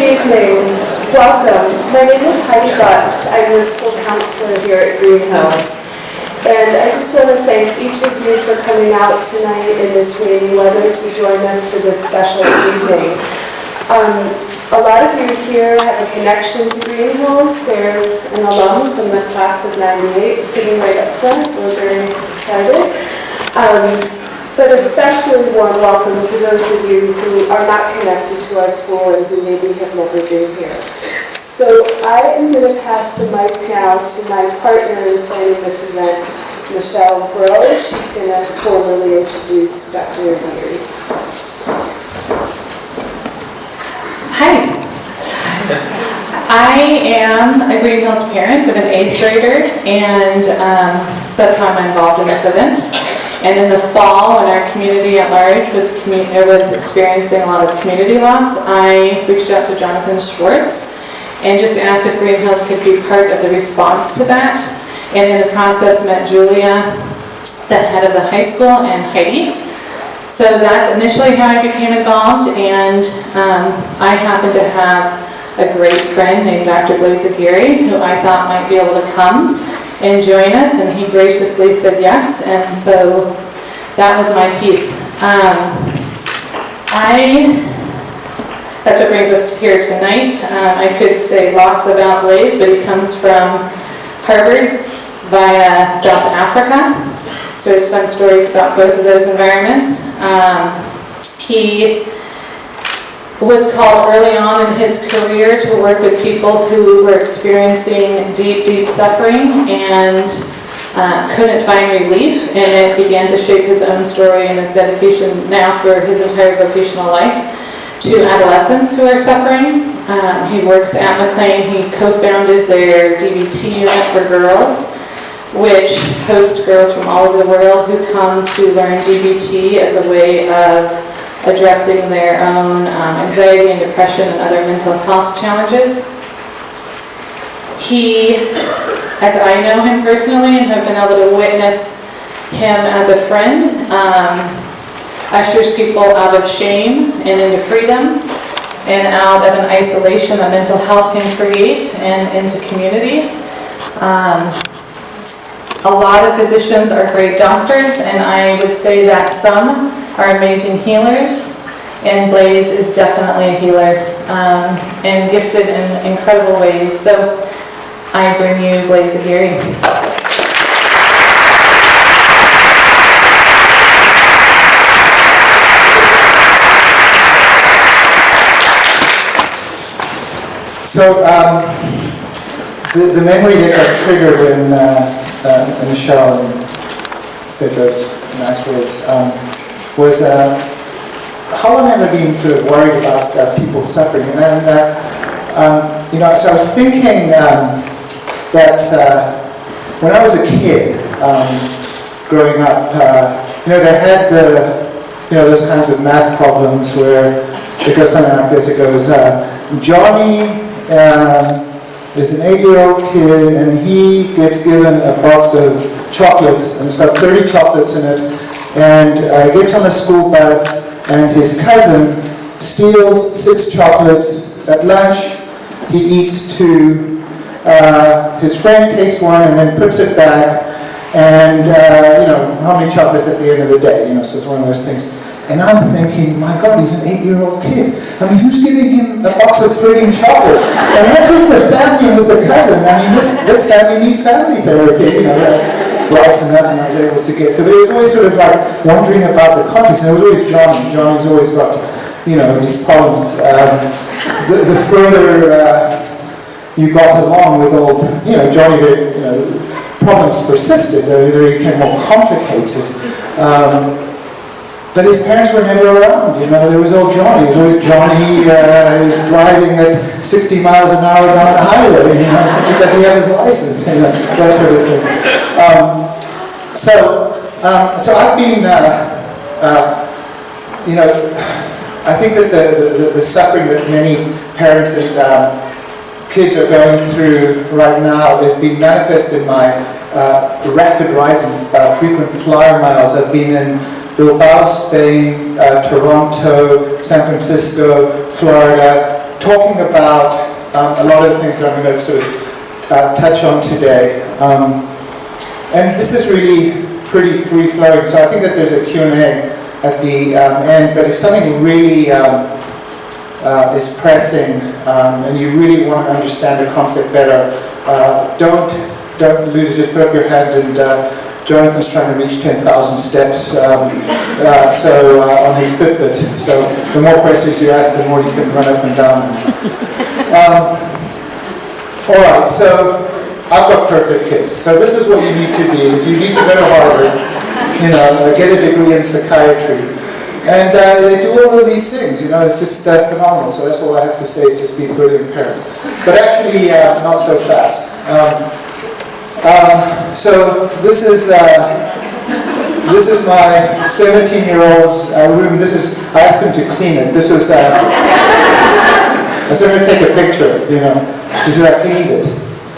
evening. Welcome. My name is Heidi Butts. I'm the school counselor here at Greenhills. And I just want to thank each of you for coming out tonight in this rainy weather to join us for this special evening. A lot of you here have a connection to Greenhills. There's an alum from the class of '98 sitting right up front. We're very excited. But especially warm welcome to those of you who are not connected to our school and who maybe have never been here. So I am going to pass the mic now to my partner in planning this event, Michelle Burrow. She's going to formally introduce Dr. Aguirre. Hi. I am a Greenhills parent of an 8th grader, and so that's how I'm involved in this event. And in the fall, when our community at large was experiencing a lot of community loss, I reached out to Jonathan Schwartz and just asked if Greenhills could be part of the response to that. And in the process met Julia, the head of the high school, and Heidi. So that's initially how I became involved, and I happen to have a great friend named Dr. Blaise Aguirre, who I thought might be able to come and join us, and he graciously said yes, and so that was my piece. That's what brings us here tonight. I could say lots about Blaise, but he comes from Harvard via South Africa, so he has fun stories about both of those environments. He was called early on in his career to work with people who were experiencing deep, deep suffering and couldn't find relief, and it began to shape his own story and his dedication now for his entire vocational life to adolescents who are suffering. He works at McLean. He co-founded their DBT unit for girls, which hosts girls from all over the world who come to learn DBT as a way of addressing their own anxiety and depression and other mental health challenges. He, as I know him personally and have been able to witness him as a friend, ushers people out of shame and into freedom and out of an isolation that mental health can create and into community. A lot of physicians are great doctors, and I would say that some are amazing healers, and Blaise is definitely a healer and gifted in incredible ways. So I bring you Blaise Aguirre. So the memory that got triggered when Michelle said those nice words was how long have I been sort of worried about people suffering? And so I was thinking that when I was a kid, growing up, they had those kinds of math problems where it goes something like this. It goes, Johnny is an 8-year-old kid, and he gets given a box of chocolates, and it's got 30 chocolates in it, and he gets on the school bus, and his cousin steals 6 chocolates. At lunch, he eats 2. His friend takes 1 and then puts it back, and how many chocolates at the end of the day? So it's one of those things. And I'm thinking, my God, he's an 8-year-old kid. I mean, who's giving him a box of 13 chocolates? And what's with the family and with the cousin? I mean, this family needs family therapy, bright enough, and I was able to get through. But it was always sort of like wondering about the context. And it was always Johnny. Johnny's always got, these problems. The further you got along with old, Johnny, the problems persisted. They became more complicated. But his parents were never around, there was old Johnny. It was always Johnny is driving at 60 miles an hour down the highway, thinking, does he have his license, that sort of thing. So I've been, I think that the suffering that many parents and kids are going through right now is being manifest in my rapid rise in frequent flyer miles. I've been in Bilbao, Spain, Toronto, San Francisco, Florida, talking about a lot of the things that I'm going to sort of touch on today. And this is really pretty free-flowing, so I think that there's a Q&A at the end, but if something really is pressing and you really want to understand the concept better, don't lose it, just put up your hand. And Jonathan's trying to reach 10,000 steps on his Fitbit, so the more questions you ask, the more you can run up and down. All right, so I've got perfect kids. So this is what you need to be, is you need to go to Harvard, get a degree in psychiatry. And they do all of these things, it's just phenomenal. So that's all I have to say, is just be brilliant parents. But actually, not so fast. So this is my 17-year-old's room. I asked him to clean it. This was, I said, I'm going to take a picture, He said, I cleaned it.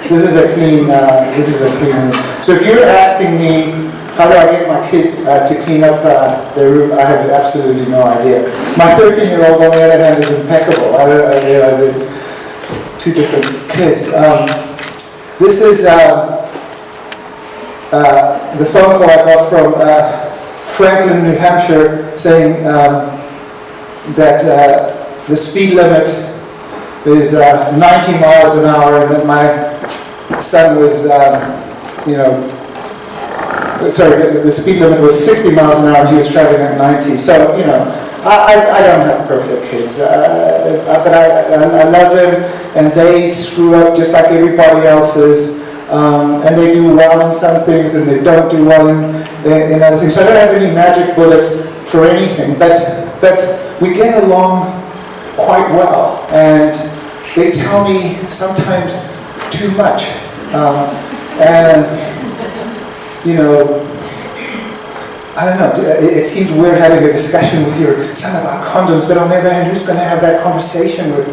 This is a clean room. So if you're asking me, how do I get my kid to clean up their room, I have absolutely no idea. My 13-year-old, on the other hand, is impeccable. They're two different kids. This is the phone call I got from Franklin, New Hampshire, saying that the speed limit is 90 miles an hour, and that my son was, the speed limit was 60 miles an hour, and he was traveling at 90. So, I don't have perfect kids, but I love them, and they screw up just like everybody else's. And they do well in some things, and they don't do well in other things. So I don't have any magic bullets for anything, but we get along quite well, and they tell me sometimes too much. I don't know, it seems weird having a discussion with your son about condoms, but on the other hand, who's going to have that conversation with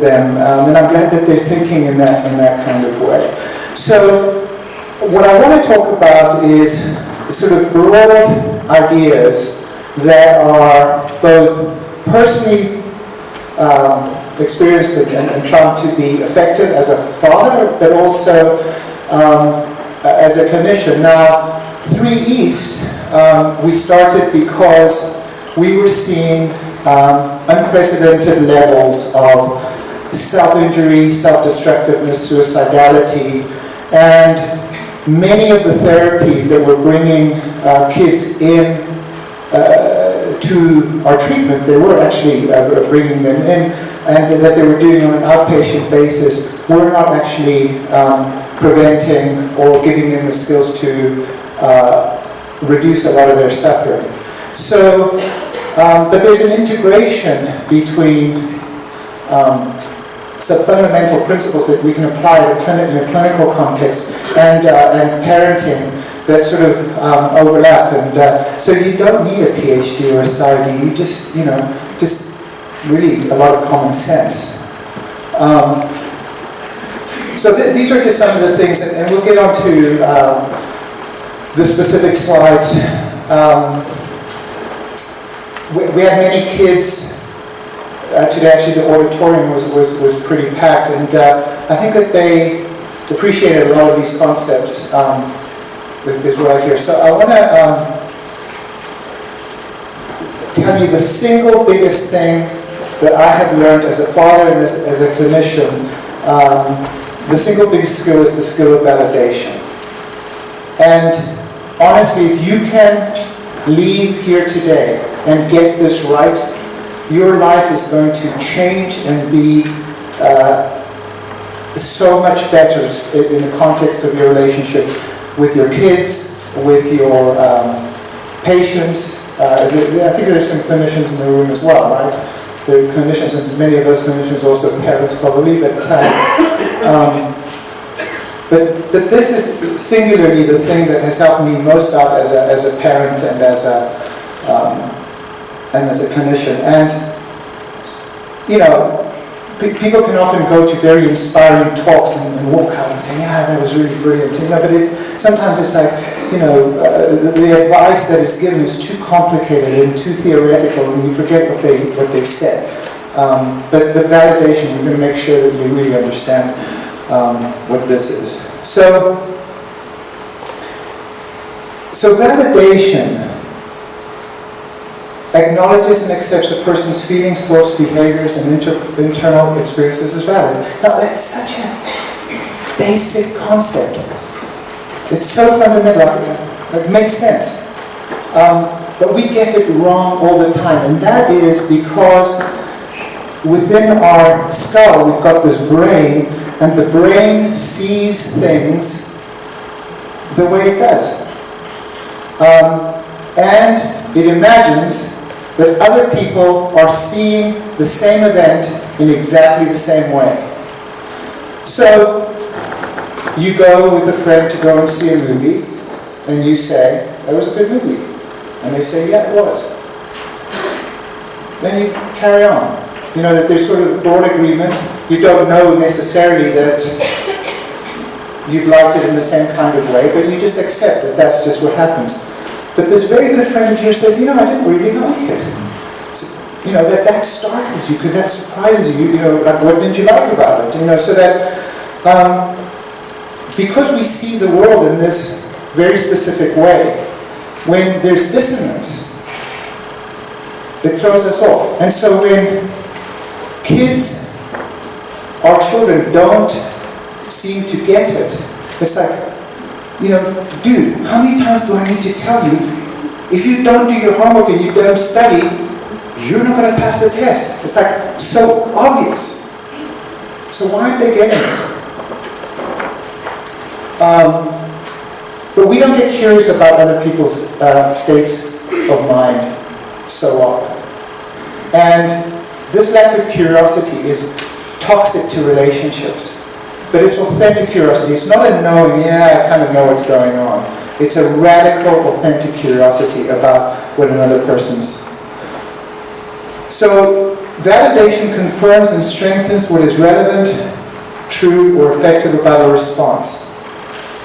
them? And I'm glad that they're thinking in that kind of way. So what I want to talk about is sort of broad ideas that are both personally experienced and found to be effective as a father, but also as a clinician. Now, 3 East, we started because we were seeing unprecedented levels of self-injury, self-destructiveness, suicidality, and many of the therapies that were bringing kids in to our treatment, they were actually bringing them in, and that they were doing on an outpatient basis, were not actually preventing or giving them the skills to reduce a lot of their suffering. So, but there's an integration between some fundamental principles that we can apply in a clinical context and parenting that sort of overlap. And so you don't need a PhD or a PsyD. You just really a lot of common sense. So these are just some of the things, and we'll get on to the specific slides. We had many kids today. Actually, the auditorium was pretty packed, and I think that they appreciated a lot of these concepts. Is what I hear. So I want to tell you the single biggest thing that I have learned as a father and as a clinician. The single biggest skill is the skill of validation. And honestly, if you can leave here today and get this right, your life is going to change and be so much better in the context of your relationship with your kids, with your patients. I think there's some clinicians in the room as well, right? There are clinicians, and many of those clinicians are also parents probably, but this is singularly the thing that has helped me most out as a parent and as a clinician. And people can often go to very inspiring talks and walk out and say, yeah, that was really brilliant. But sometimes it's like, the advice that is given is too complicated and too theoretical, and you forget what they said. But validation, we're going to make sure that you really understand what this is. So validation acknowledges and accepts a person's feelings, thoughts, behaviors, and internal experiences as valid. Now, that's such a basic concept. It's so fundamental, it makes sense. But we get it wrong all the time, and that is because within our skull we've got this brain, and the brain sees things the way it does. And it imagines that other people are seeing the same event in exactly the same way. So, you go with a friend to go and see a movie, and you say, that was a good movie. And they say, yeah, it was. Then you carry on. You know that there's sort of a broad agreement. You don't know necessarily that you've liked it in the same kind of way, but you just accept that that's just what happens. But this very good friend of yours says, you know, I didn't really like it. So, you know, that startles you because that surprises you. You know, like, what did you like about it? You know, so that because we see the world in this very specific way, when there's dissonance, it throws us off. And so when kids, our children, don't seem to get it, it's like, you know, dude, how many times do I need to tell you, if you don't do your homework and you don't study, you're not going to pass the test. It's like, so obvious. So why aren't they getting it? But we don't get curious about other people's states of mind so often. And this lack of curiosity is toxic to relationships. But it's authentic curiosity. It's not a knowing, yeah, I kind of know what's going on. It's a radical, authentic curiosity about what another person's. So, validation confirms and strengthens what is relevant, true, or effective about a response,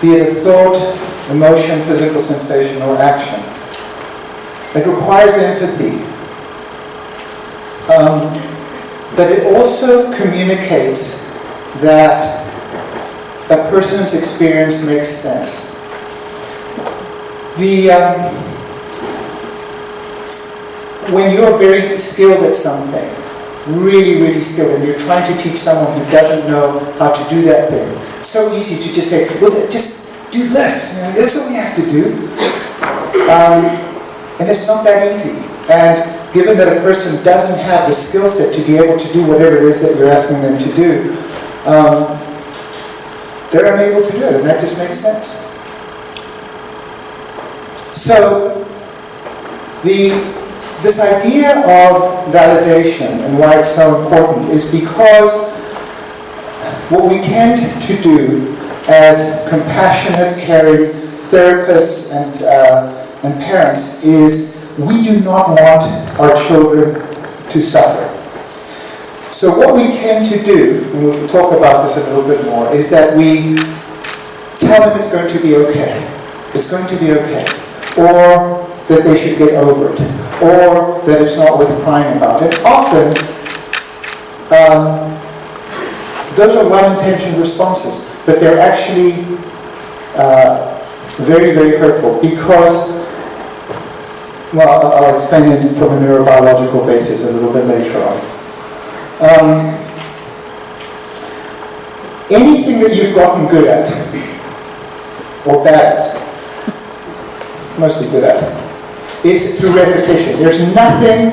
be it a thought, emotion, physical sensation, or action. It requires empathy. But it also communicates that a person's experience makes sense. When you're very skilled at something, really, really skilled, and you're trying to teach someone who doesn't know how to do that thing, it's so easy to just say, well, just do this. You know, that's what we have to do. And it's not that easy. And given that a person doesn't have the skill set to be able to do whatever it is that you're asking them to do, they're unable to do it, and that just makes sense. So, this idea of validation and why it's so important is because what we tend to do as compassionate, caring therapists and parents is we do not want our children to suffer. So what we tend to do, and we'll talk about this a little bit more, is that we tell them it's going to be okay. It's going to be okay. Or that they should get over it. Or that it's not worth crying about. And often, those are well-intentioned responses, but they're actually very, very hurtful because, well, I'll explain it from a neurobiological basis a little bit later on. Anything that you've gotten good at, or bad at, mostly good at, is through repetition. There's nothing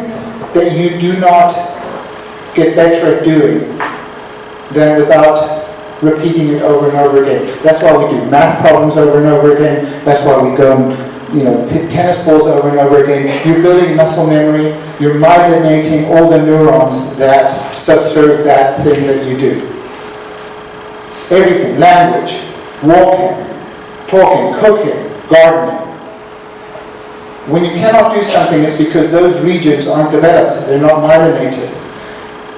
that you do not get better at doing than without repeating it over and over again. That's why we do math problems over and over again. That's why we go and hit tennis balls over and over again. You're building muscle memory. You're myelinating all the neurons that subserve that thing that you do. Everything, language, walking, talking, cooking, gardening. When you cannot do something, it's because those regions aren't developed. They're not myelinated.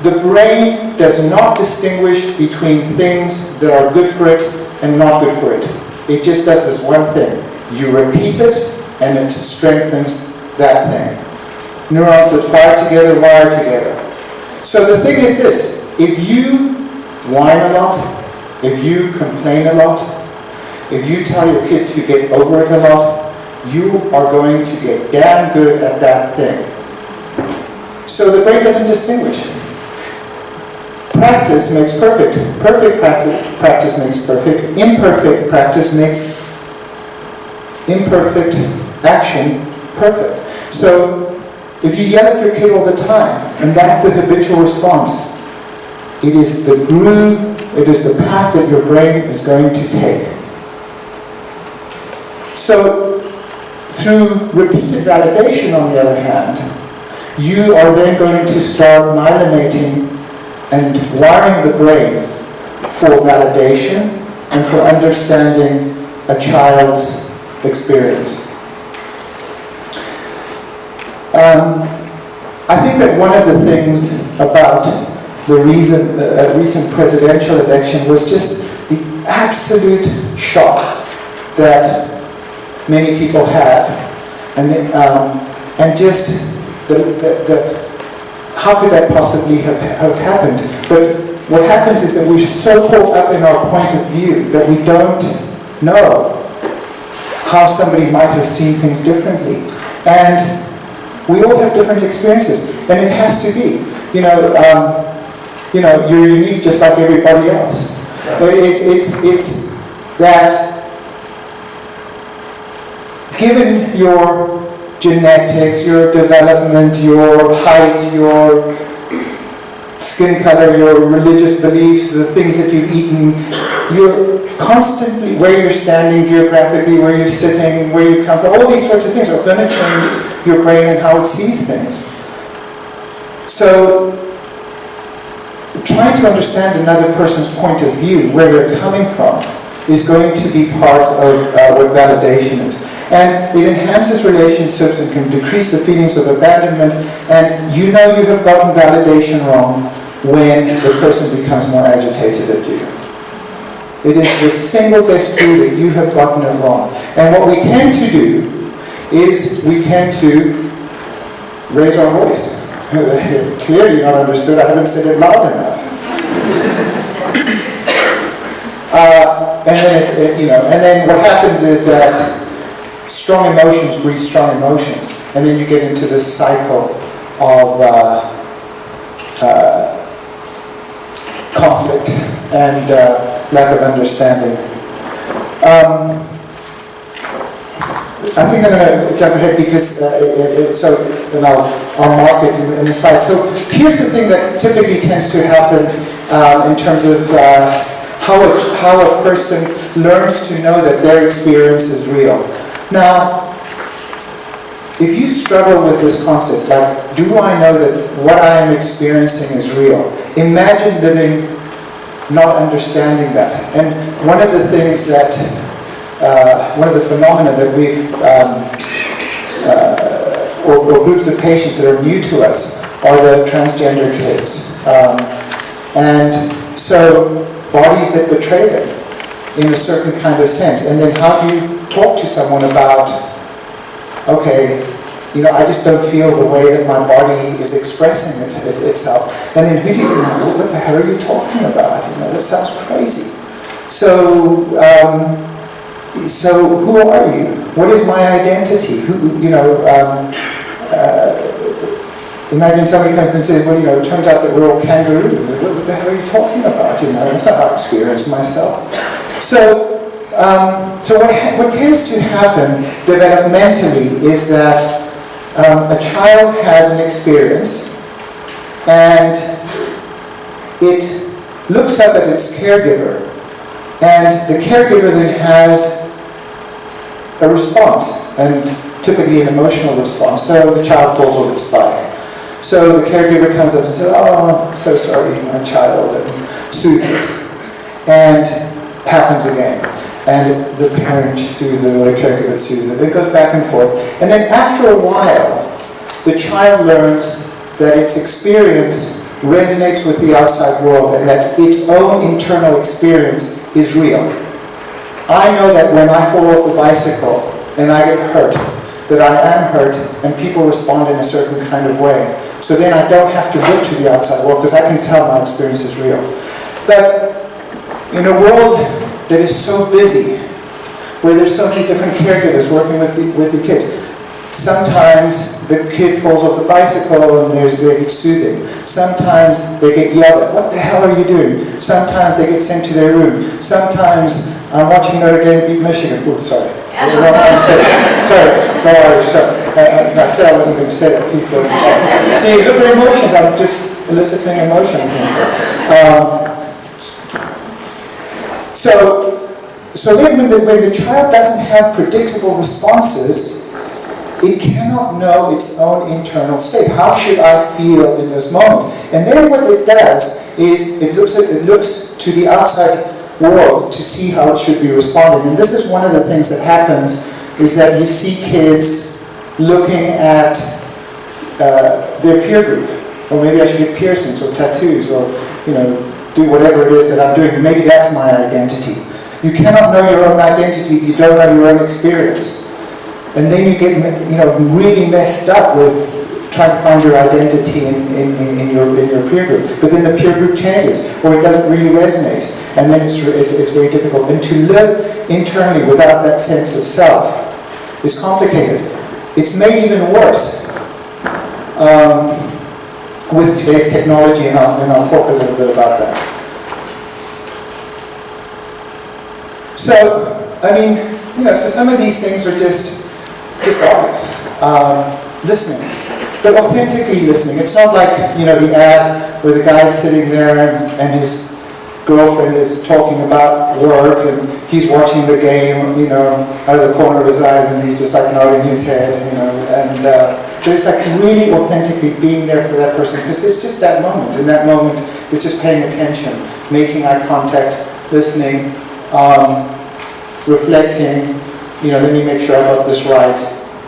The brain does not distinguish between things that are good for it and not good for it. It just does this one thing. You repeat it, and it strengthens that thing. Neurons that fire together, wire together. So the thing is this, if you whine a lot, if you complain a lot, if you tell your kid to get over it a lot, you are going to get damn good at that thing. So the brain doesn't distinguish. Practice makes perfect. Perfect practice makes perfect. Imperfect practice makes imperfect action perfect. So if you yell at your kid all the time, and that's the habitual response, it is the groove, it is the path that your brain is going to take. So through repeated validation, on the other hand, you are then going to start myelinating and wiring the brain for validation and for understanding a child's experience. I think that one of the things about the recent presidential election was just the absolute shock that many people had, and just how could that possibly have happened? But what happens is that we're so caught up in our point of view that we don't know how somebody might have seen things differently. And we all have different experiences, and it has to be. You're unique just like everybody else. It's that given your genetics, your development, your height, your skin color, your religious beliefs, the things that you've eaten, you're constantly, where you're standing geographically, where you're sitting, where you come from, all these sorts of things are going to change your brain and how it sees things. So, trying to understand another person's point of view, where they're coming from, is going to be part of what validation is. And it enhances relationships and can decrease the feelings of abandonment, and you know you have gotten validation wrong when the person becomes more agitated at you. It is the single best clue that you have gotten it wrong. And what we tend to do is we tend to raise our voice. Clearly not understood, I haven't said it loud enough. And then what happens is that strong emotions breed strong emotions, and then you get into this cycle of conflict and lack of understanding. I think I'm going to jump ahead because then I'll mark it in the slide. So here's the thing that typically tends to happen in terms of how a person learns to know that their experience is real. Now, if you struggle with this concept, like, do I know that what I am experiencing is real? Imagine living not understanding that. And one of the things that, one of the phenomena that we've, or groups of patients that are new to us, are the transgender kids. And so, bodies that betray them in a certain kind of sense. And then how do you talk to someone about, okay, I just don't feel the way that my body is expressing itself. And then what the hell are you talking about? That sounds crazy. So who are you? What is my identity? Imagine somebody comes and says, well, it turns out that we're all kangaroos. What the hell are you talking about? That's not how I experience myself. So what tends to happen developmentally is that a child has an experience and it looks up at its caregiver, and the caregiver then has a response, and typically an emotional response. So the child falls off its bike. So the caregiver comes up and says, oh, I'm so sorry, my child, and soothes it. And happens again. And the parent soothes it, or the caregiver soothes it. It goes back and forth. And then after a while, the child learns that its experience resonates with the outside world and that its own internal experience is real. I know that when I fall off the bicycle and I get hurt, that I am hurt and people respond in a certain kind of way. So then I don't have to look to the outside world because I can tell my experience is real. But in a world that is so busy, where there's so many different caregivers working with the kids, sometimes the kid falls off the bicycle and they get soothing. Sometimes they get yelled at. What the hell are you doing? Sometimes they get sent to their room. Sometimes I'm watching Notre Dame beat Michigan. Oh, sorry. Sorry, no Irish. I said I wasn't going to say that. Please don't. See, look at emotions. I'm just eliciting emotion. So then when the child doesn't have predictable responses, it cannot know its own internal state. How should I feel in this moment? And then what it does is it looks to the outside world to see how it should be responding. And this is one of the things that happens, is that you see kids looking at their peer group. Or maybe I should get piercings or tattoos or, do whatever it is that I'm doing. Maybe that's my identity. You cannot know your own identity if you don't know your own experience. And then you get, really messed up with trying to find your identity in your peer group. But then the peer group changes, or it doesn't really resonate. And then it's very difficult. And to live internally without that sense of self is complicated. It's made even worse with today's technology, and I'll talk a little bit about that. So, so some of these things are just obvious. Listening, but authentically listening. It's not like, the ad where the guy's sitting there and his girlfriend is talking about work and he's watching the game, out of the corner of his eyes, and he's just like nodding his head, but it's like really authentically being there for that person, because it's just that moment. In that moment, it's just paying attention, making eye contact, listening, reflecting, let me make sure I got this right,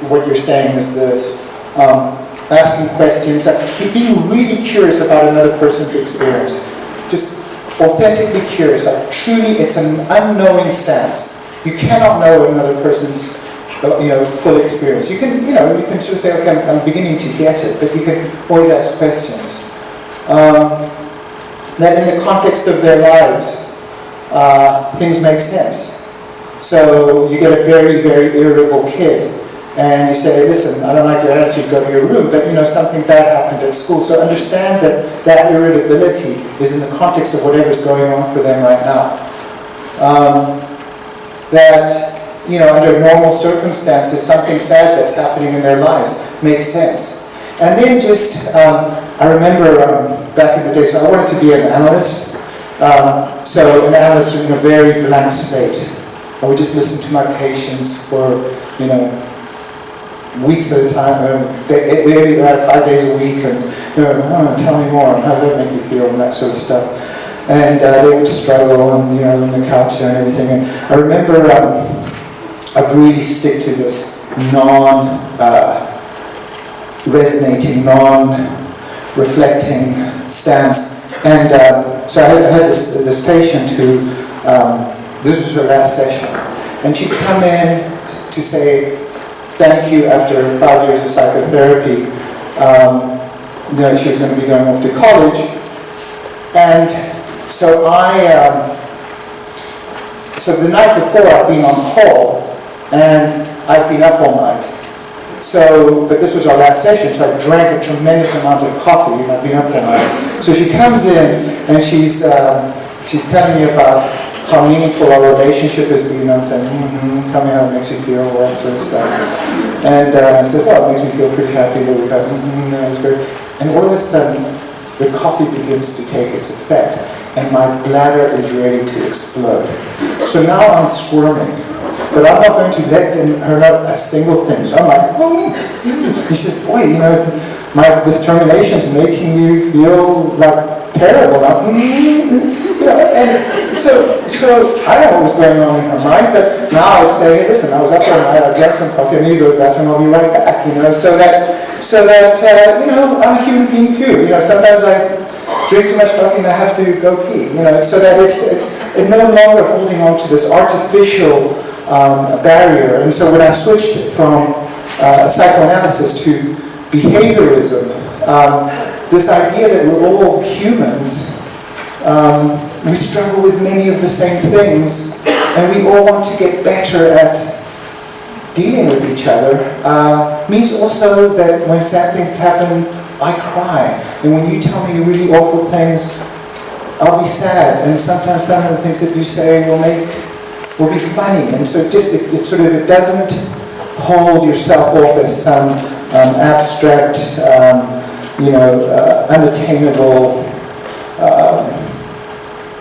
what you're saying is this, asking questions, being really curious about another person's experience, just authentically curious, truly it's an unknowing stance. You cannot know another person's full experience. You can sort of say, okay, I'm beginning to get it, but you can always ask questions. That in the context of their lives, things make sense. So you get a very, very irritable kid, and you say, listen, I don't like your attitude, go to your room, but something bad happened at school. So understand that irritability is in the context of whatever's going on for them right now. Under normal circumstances, something sad that's happening in their lives makes sense. And then I remember back in the day, so I wanted to be an analyst. So an analyst in a very blank state. I would just listen to my patients for, weeks at a time, 5 days a week, and tell me more, how did that make you feel, and that sort of stuff. And they would struggle, and on the couch and everything. And I remember I'd really stick to this non-resonating, non-reflecting stance. And so I had this patient who, this was her last session, and she'd come in to say thank you after 5 years of psychotherapy. She was going to be going off to college, and so so the night before I'd been on call, and I'd been up all night. But this was our last session, so I drank a tremendous amount of coffee, and I'd been up all night. So she comes in, and she's telling me about how meaningful our relationship has been. I'm saying, tell me how it makes you feel, all that sort of stuff. And I said, well, it makes me feel pretty happy that we've had, it's great. And all of a sudden, the coffee begins to take its effect, and my bladder is ready to explode. So now I'm squirming, but I'm not going to let her know a single thing. So I'm like, He said, boy, this termination's making you feel like terrible now. And so I don't know what was going on in her mind, but now I would say, hey, listen, I was up all night, I drank some coffee, I need to go to the bathroom, I'll be right back, so that I'm a human being too. Sometimes I drink too much coffee and I have to go pee, so that it's no longer holding on to this artificial barrier. And so when I switched from psychoanalysis to behaviorism, This idea that we're all humans, we struggle with many of the same things, and we all want to get better at dealing with each other, means also that when sad things happen, I cry. And when you tell me really awful things, I'll be sad. And sometimes some of the things that you say will be funny. And so it doesn't hold yourself off as some abstract, unattainable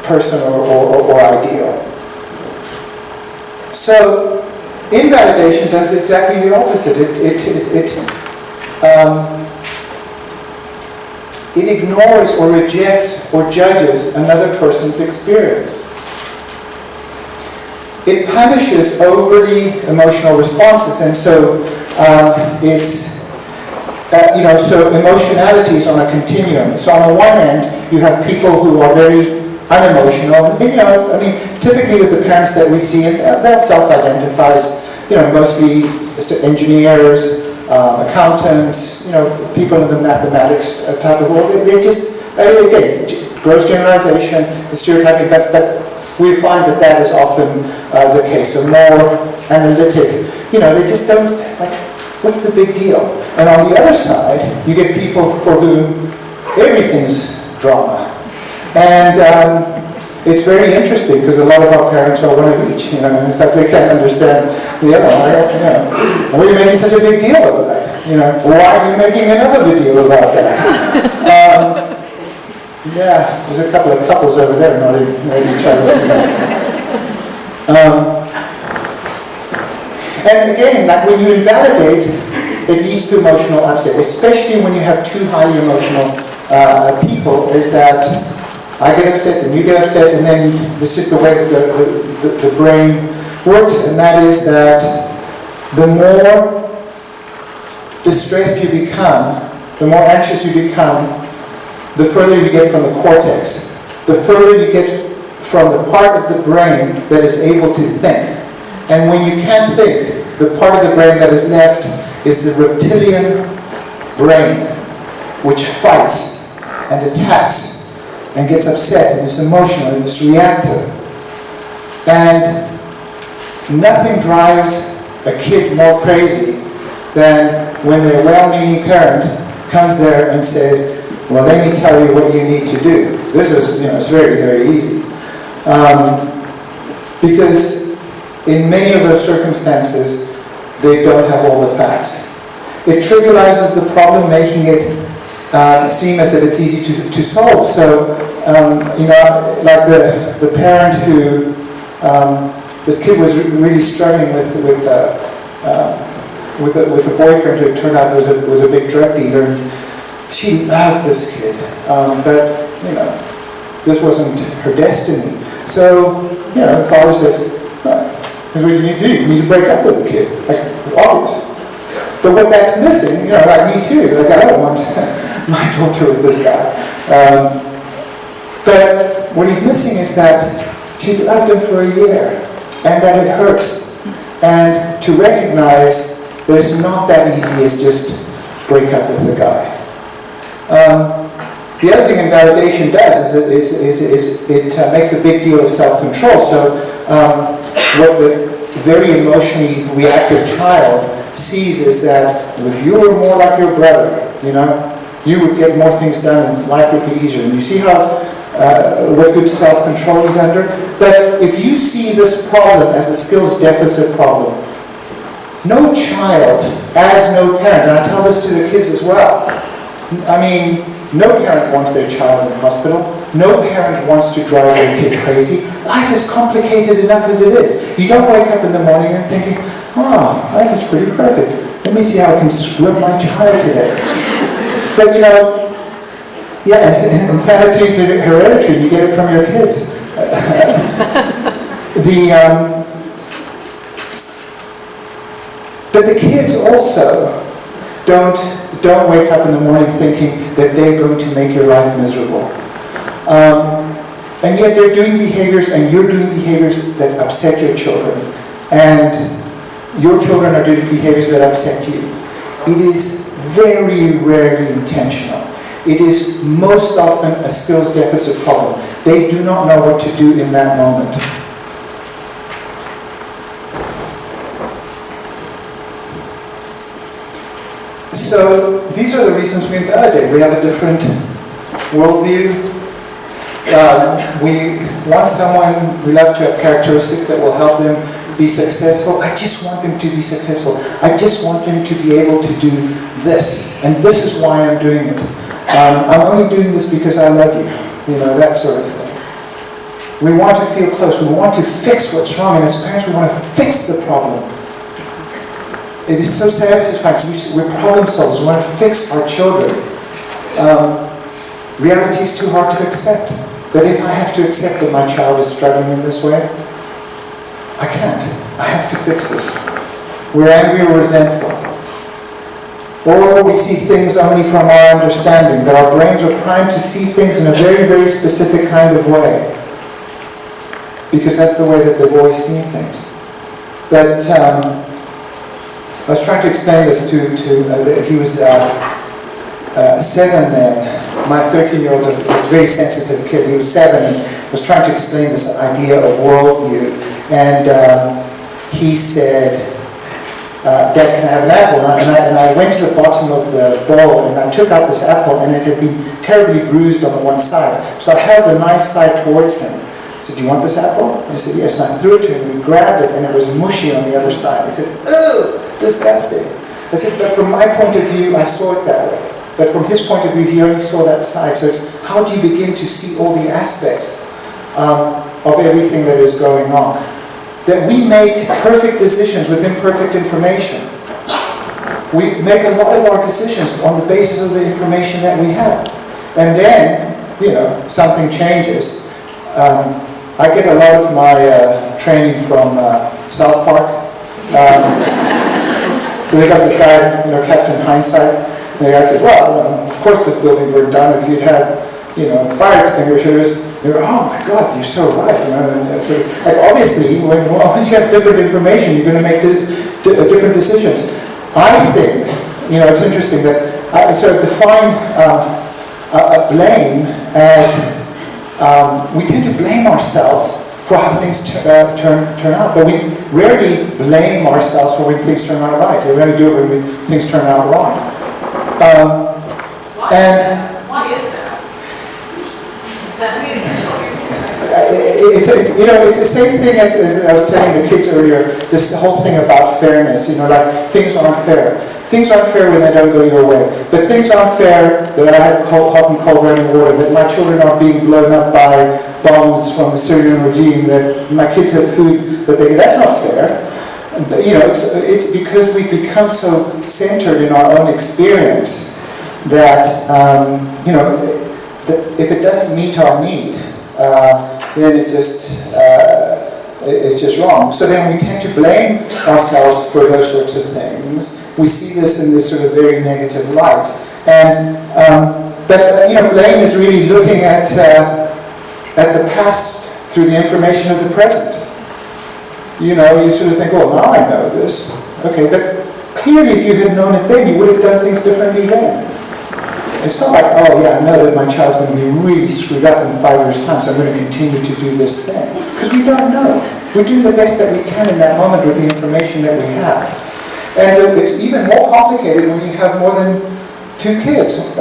person or ideal. So, invalidation does exactly the opposite. It ignores or rejects or judges another person's experience. It punishes overly emotional responses, and so so emotionality is on a continuum. So on the one hand, you have people who are very unemotional, and typically with the parents that we see, and they'll self-identify as, mostly engineers, accountants, people in the mathematics type of world. They just, again, gross generalization, stereotyping, but we find that is often the case. So more analytic, they just don't, what's the big deal? And on the other side, you get people for whom everything's drama. And it's very interesting because a lot of our parents are one of each, and it's like they can't understand the other one. Why are you making such a big deal of that? Why are you making another big deal about that? There's a couple of couples over there nodding at each other. And again, when you invalidate, it leads to emotional upset, especially when you have two highly emotional people, is that I get upset and you get upset, and then it's just the way that the brain works, and that is that the more distressed you become, the more anxious you become, the further you get from the cortex, the further you get from the part of the brain that is able to think. And when you can't think, the part of the brain that is left is the reptilian brain, which fights and attacks and gets upset and is emotional and is reactive. And nothing drives a kid more crazy than when their well-meaning parent comes there and says, well, let me tell you what you need to do. This is, it's very, very easy. Because in many of those circumstances, they don't have all the facts. It trivializes the problem, making it seem as if it's easy to solve. So, like the parent who, this kid was really struggling with a boyfriend who turned out was a big drug dealer, and she loved this kid, but this wasn't her destiny. So, the father says, here's what you need to do. You need to break up with the kid. Obvious. But what that's missing, like me too, I don't want my daughter with this guy. But what he's missing is that she's loved him for a year, and that it hurts. And to recognize that it's not that easy as just break up with the guy. The other thing invalidation does is it makes a big deal of self-control. So what the very emotionally reactive child sees is that if you were more like your brother, you would get more things done and life would be easier. And you see how what good self-control he's under? But if you see this problem as a skills deficit problem, no child, as no parent, and I tell this to the kids as well, no parent wants their child in hospital. No parent wants to drive their kid crazy. Life is complicated enough as it is. You don't wake up in the morning and thinking, life is pretty perfect. Let me see how I can screw up my child today. But insanity is hereditary. You get it from your kids. But the kids also don't wake up in the morning thinking that they're going to make your life miserable. And yet they're doing behaviors, and you're doing behaviors that upset your children. And your children are doing behaviors that upset you. It is very rarely intentional. it is most often a skills deficit problem. They do not know what to do in that moment. So these are the reasons we invalidate. We have a different worldview. We want someone, we love to have characteristics that will help them be successful. I just want them to be successful. I just want them to be able to do this. And this is why I'm doing it. I'm only doing this because I love you. You know, that sort of thing. We want to feel close. We want to fix what's wrong. And as parents, we want to fix the problem. It is so satisfying. We're problem solvers. We want to fix our children. Reality is too hard to accept. That if I have to accept that my child is struggling in this way, I can't. I have to fix this. We're angry or resentful. Or we see things only from our understanding, that our brains are primed to see things in a very, very specific kind of way. Because that's the way that they've always seen things. But I was trying to explain this to he was 7 then. My 13-year-old was a very sensitive kid. He was 7 and was trying to explain this idea of worldview. And he said, Dad, can I have an apple? And I went to the bottom of the bowl and I took out this apple and it had been terribly bruised on the one side. So I held the nice side towards him. I said, do you want this apple? And he said, yes. And I threw it to him and he grabbed it and it was mushy on the other side. He said, oh, disgusting. I said, but from my point of view, I saw it that way. But from his point of view, he only saw that side. So it's how do you begin to see all the aspects of everything that is going on? That we make perfect decisions with imperfect information. We make a lot of our decisions on the basis of the information that we have. And then, you know, something changes. I get a lot of my training from South Park. So they got this guy, you know, Captain Hindsight. And the guy said, well, of course this building burned down. If you'd had, you know, fire extinguishers, they were, oh my God, you're so right. You know, and so, like, obviously, once you have different information, you're going to make different decisions. I think, you know, it's interesting that I sort of define blame as we tend to blame ourselves for how things turn out, but we rarely blame ourselves for when things turn out right. We rarely do it when things turn out wrong. Why is that? It's you know, it's the same thing as I was telling the kids earlier. This whole thing about fairness. You know, like things aren't fair. Things aren't fair when they don't go your way. But things aren't fair that I have hot and cold running water. That my children are being blown up by bombs from the Syrian regime. That my kids have food that they get. That's not fair. You know, it's because we've become so centered in our own experience that, you know, that if it doesn't meet our need, then it's just wrong. So then we tend to blame ourselves for those sorts of things. We see this in this sort of very negative light. And, but, you know, blame is really looking at the past through the information of the present. You know, you sort of think, oh, now I know this. Okay, but clearly if you had known it then, you would have done things differently then. It's not like, oh yeah, I know that my child's going to be really screwed up in 5 years' time, so I'm going to continue to do this thing. Because we don't know. We do the best that we can in that moment with the information that we have. And it's even more complicated when you have more than 2 kids.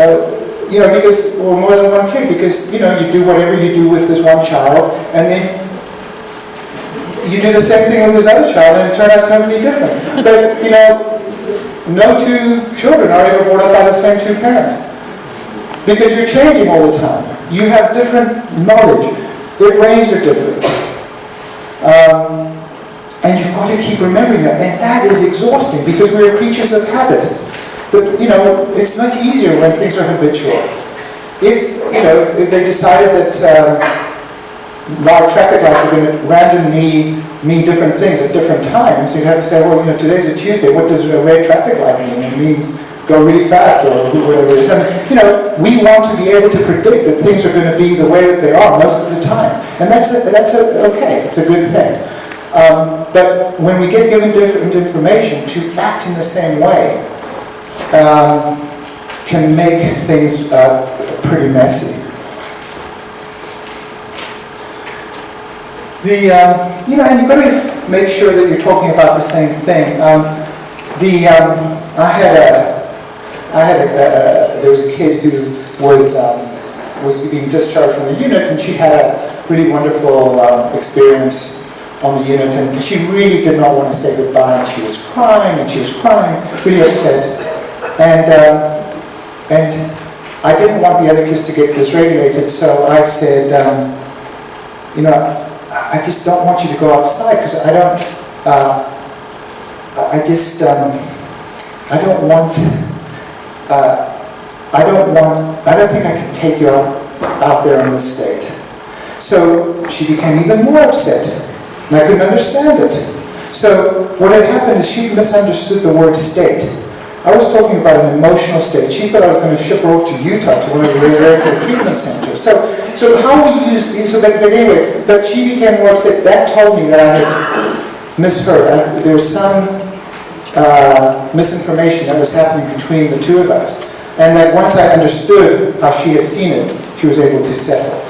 You know, because, or more than 1 kid, because, you know, you do whatever you do with this one child, and then you do the same thing with this other child, and it turned out totally different. But, you know, no 2 children are ever brought up by the same 2 parents. Because you're changing all the time. You have different knowledge. Their brains are different. And you've got to keep remembering that. And that is exhausting, because we are creatures of habit. But, you know, it's much easier when things are habitual. If, you know, if they decided that traffic lights are going to randomly mean different things at different times, you'd have to say, well, you know, today's a Tuesday, what does a red traffic light mean? It means go really fast, or whatever it is. I mean, you know, we want to be able to predict that things are going to be the way that they are most of the time. And that's okay, it's a good thing. But when we get given different information, to act in the same way can make things pretty messy. And you've got to make sure that you're talking about the same thing. There was a kid who was being discharged from the unit, and she had a really wonderful experience on the unit, and she really did not want to say goodbye, and she was crying, really upset, and I didn't want the other kids to get dysregulated, so I said, I just don't want you to go outside, because I don't think I can take you out there in this state. So she became even more upset, and I couldn't understand it. So what had happened is she misunderstood the word state. I was talking about an emotional state. She thought I was going to ship her off to Utah to one of the residential treatment centers. So how we use, but she became more upset. That told me that I had misheard. There was some misinformation that was happening between the two of us. And that once I understood how she had seen it, she was able to settle.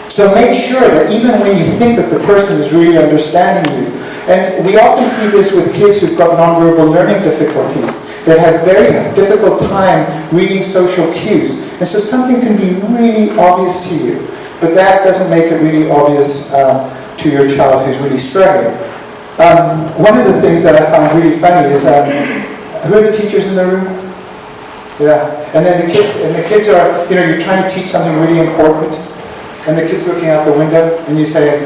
So make sure that even when you think that the person is really understanding you, and we often see this with kids who've got nonverbal learning difficulties, that have very difficult time reading social cues. And so something can be really obvious to you, but that doesn't make it really obvious to your child who's really struggling. One of the things that I find really funny is, who are the teachers in the room? Yeah, and then the kids are, you're trying to teach something really important, and the kid's looking out the window, and you say,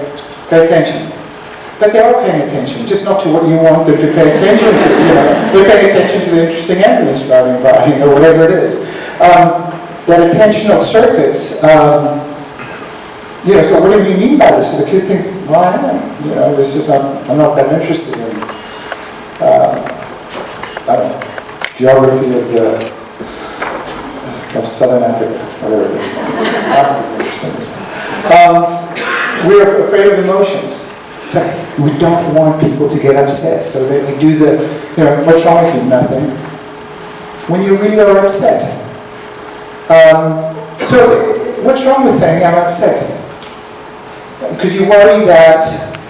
pay attention. But they are paying attention, just not to what you want them to pay attention to, They're paying attention to the interesting ambulance driving by, whatever it is. That attentional circuits, so what do you mean by this? So the kid thinks, well, I am, it's just I'm not that interested in, I don't know, geography of Southern Africa, whatever it is. We're afraid of emotions. It's like, we don't want people to get upset, so that we do the, what's wrong with you? Nothing. When you really are upset. So, what's wrong with saying I'm upset? Because you worry that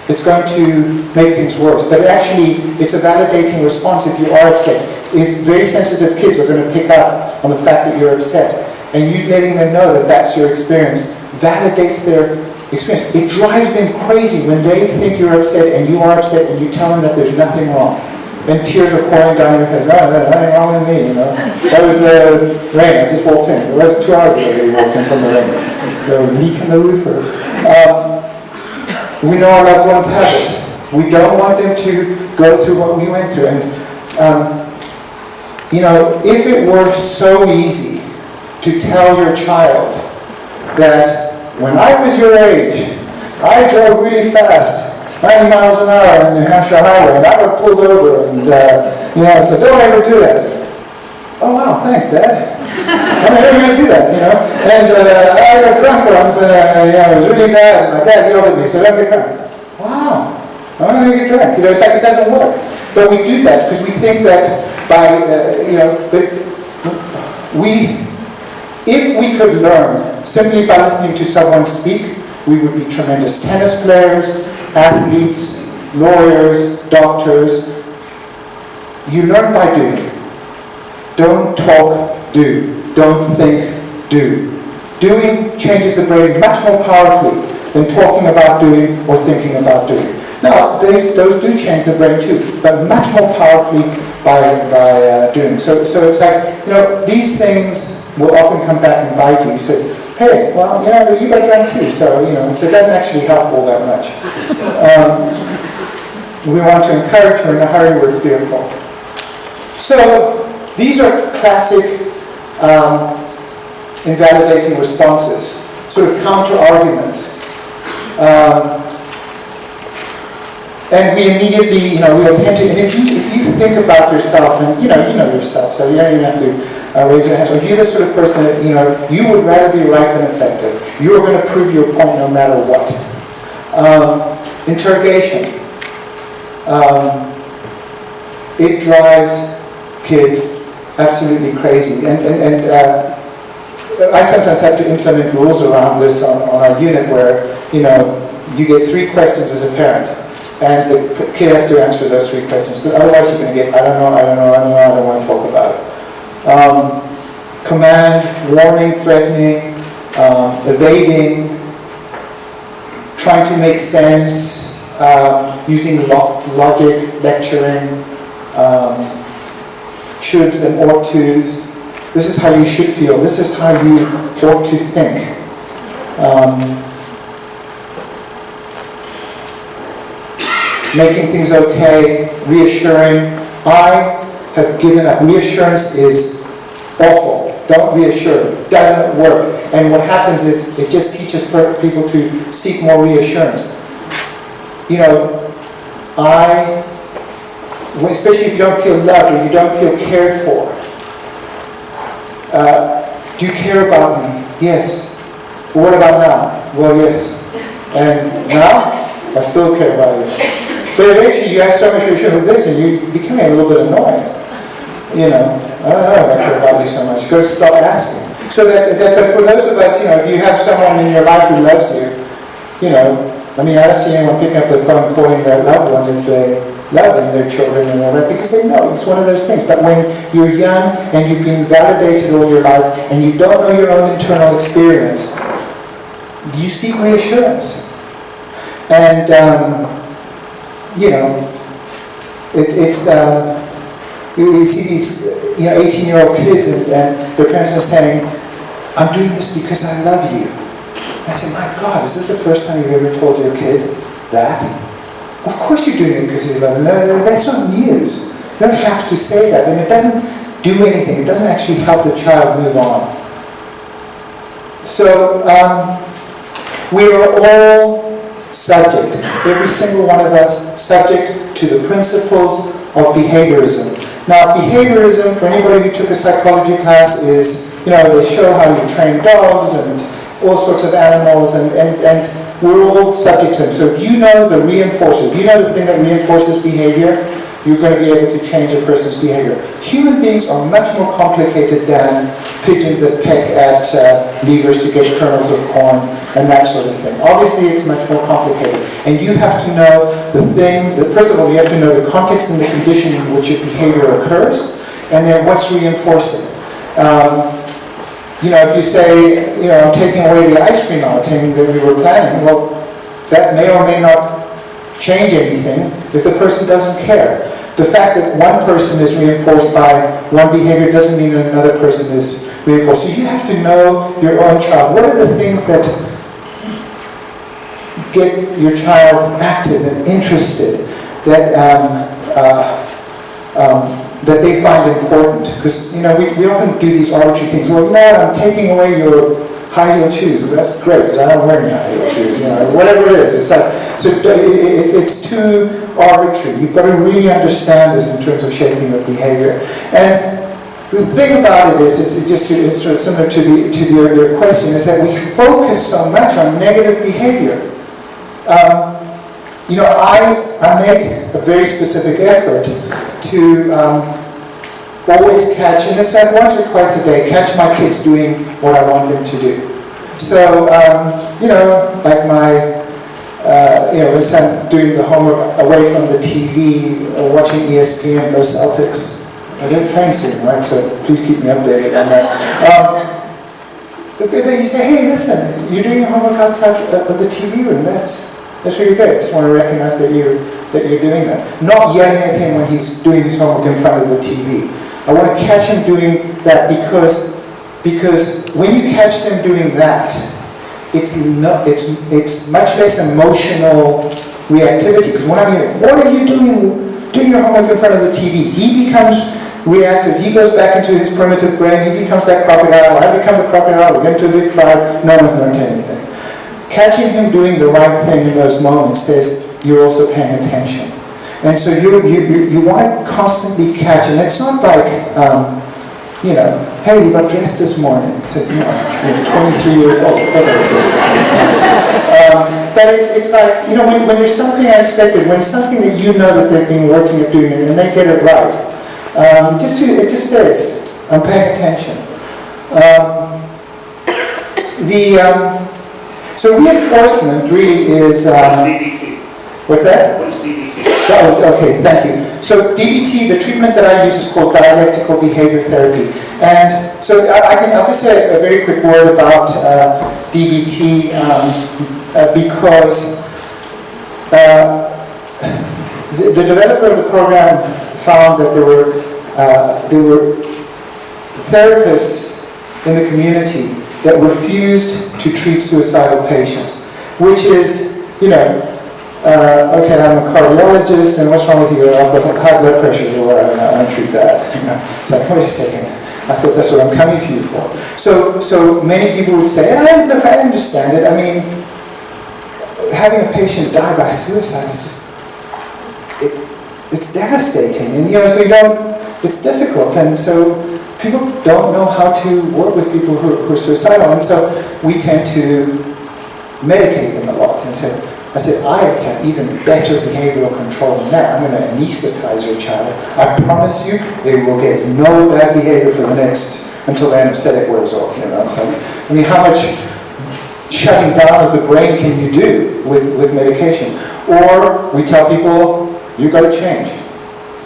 it's going to make things worse, but actually, it's a validating response if you are upset. If very sensitive kids are going to pick up on the fact that you're upset, and you letting them know that that's your experience, validates their experience. It drives them crazy when they think you're upset and you are upset and you tell them that there's nothing wrong. And tears are pouring down your head. Oh, there's nothing wrong with me, That was the rain, I just walked in. It was 2 hours ago that you walked in from the rain. The leak in the roof. We know our loved ones have it. We don't want them to go through what we went through. And, if it were so easy to tell your child that when I was your age, I drove really fast, 90 miles an hour on the New Hampshire highway, and I got pulled over, and I said, don't ever do that. Oh wow, thanks, Dad. I'm never going to do that, And I got drunk once, and it was really bad. My dad yelled at me, so don't get drunk. Wow, I'm not going to get drunk. It's like it doesn't work. But we do that because we think that if we could learn simply by listening to someone speak, we would be tremendous tennis players, athletes, lawyers, doctors. You learn by doing. Don't talk, do. Don't think, do. Doing changes the brain much more powerfully than talking about doing or thinking about doing. Now, those do change the brain too, but much more powerfully by doing. So it's like, these things will often come back and bite you. You say, hey, well, you got drunk too, so it doesn't actually help all that much. We want to encourage her in a hurry, we're fearful. So, these are classic invalidating responses, sort of counter-arguments. And we immediately, we'll tend to, and if you think about yourself, and you know yourself, so you don't even have to raise your hands. Are you the sort of person that, you would rather be right than effective? You are going to prove your point no matter what. Interrogation. It drives kids absolutely crazy. And I sometimes have to implement rules around this on our unit where, you get 3 questions as a parent, and the kid has to answer those 3 questions, but otherwise you're going to get, I don't know, I don't want to talk about it. Command, warning, threatening, evading, trying to make sense, using logic, lecturing, shoulds and ought tos. This is how you should feel. This is how you ought to think. Making things okay, reassuring. I have given up. Reassurance is awful. Don't reassure. It doesn't work. And what happens is it just teaches people to seek more reassurance. Especially if you don't feel loved or you don't feel cared for. Do you care about me? Yes. Well, what about now? Well, yes. And now? I still care about you. But eventually you have so much reassurance with this and you're becoming a little bit annoying. I don't know if I care about you so much. You've got to stop asking. So but for those of us, if you have someone in your life who loves you, I don't see anyone picking up the phone calling their loved one if they love them, their children and all that, because they know it's one of those things. But when you're young and you've been validated all your life and you don't know your own internal experience, you seek reassurance. And, you see these 18-year-old kids and their parents are saying, I'm doing this because I love you. And I said, my God, is this the first time you've ever told your kid that? Of course you're doing it because you love them. That's not news. You don't have to say that. And it doesn't do anything. It doesn't actually help the child move on. So, we are all subject, every single one of us, subject to the principles of behaviorism. Now, behaviorism, for anybody who took a psychology class, is, they show how you train dogs and all sorts of animals, and we're all subject to them. So if you know the reinforcer, if you know the thing that reinforces behavior, you're going to be able to change a person's behavior. Human beings are much more complicated than pigeons that peck at levers to get kernels of corn and that sort of thing. Obviously, it's much more complicated. And you have to know first of all, you have to know the context and the condition in which your behavior occurs, and then what's reinforcing. If you say, I'm taking away the ice cream outing that we were planning, well, that may or may not change anything if the person doesn't care. The fact that one person is reinforced by one behavior doesn't mean that another person is reinforced. So you have to know your own child. What are the things that get your child active and interested, that they find important? Because we often do these arbitrary things. Well, I'm taking away your high heel shoes. Well, that's great because I don't wear any high heel shoes. Whatever it is, it's too arbitrary. You've got to really understand this in terms of shaping of behavior. And the thing about it is, it's sort of similar to the earlier question, is that we focus so much on negative behavior. I make a very specific effort to always catch, and it's like once or twice a day, catch my kids doing what I want them to do. So, like my son doing the homework away from the TV, watching ESPN, go Celtics. They're playing soon, right? So please keep me updated on that. But you say, hey, listen, you're doing your homework outside of the TV room. That's really great. I just want to recognize that you're doing that. Not yelling at him when he's doing his homework in front of the TV. I want to catch him doing that because when you catch them doing that, it's much less emotional reactivity. Because when I'm here, what are you doing? Doing your homework in front of the TV. He becomes reactive. He goes back into his primitive brain. He becomes that crocodile. I become the crocodile. We get into a big fight. No one's learned anything. Catching him doing the right thing in those moments says you're also paying attention. And so you want to constantly catch, and it's not like, hey, you got dressed this morning. So, you're 23 years old. Of course I got dressed this morning. But it's like, when there's something unexpected, when something that you know that they've been working at doing it, and they get it right, it just says, I'm paying attention. So reinforcement really is... DBT. What's that? What is DBT? Oh, okay, thank you. So DBT, the treatment that I use is called dialectical behavior therapy. And so I'll just say a very quick word about DBT because the developer of the program found that there were therapists in the community that refused to treat suicidal patients, which is, okay, I'm a cardiologist, and what's wrong with you? I've got high blood pressure, so I don't treat that. It's like, wait a second, I thought that's what I'm coming to you for. So many people would say, look, I understand it. I mean, having a patient die by suicide is just, it's devastating, and so it's difficult, and so people don't know how to work with people who are suicidal, and so we tend to medicate them a lot. And so I said, I have even better behavioral control than that. I'm going to anesthetize your child. I promise you, they will get no bad behavior for until the anesthetic wears off. It's like, I mean, how much shutting down of the brain can you do with medication? Or we tell people, you've got to change.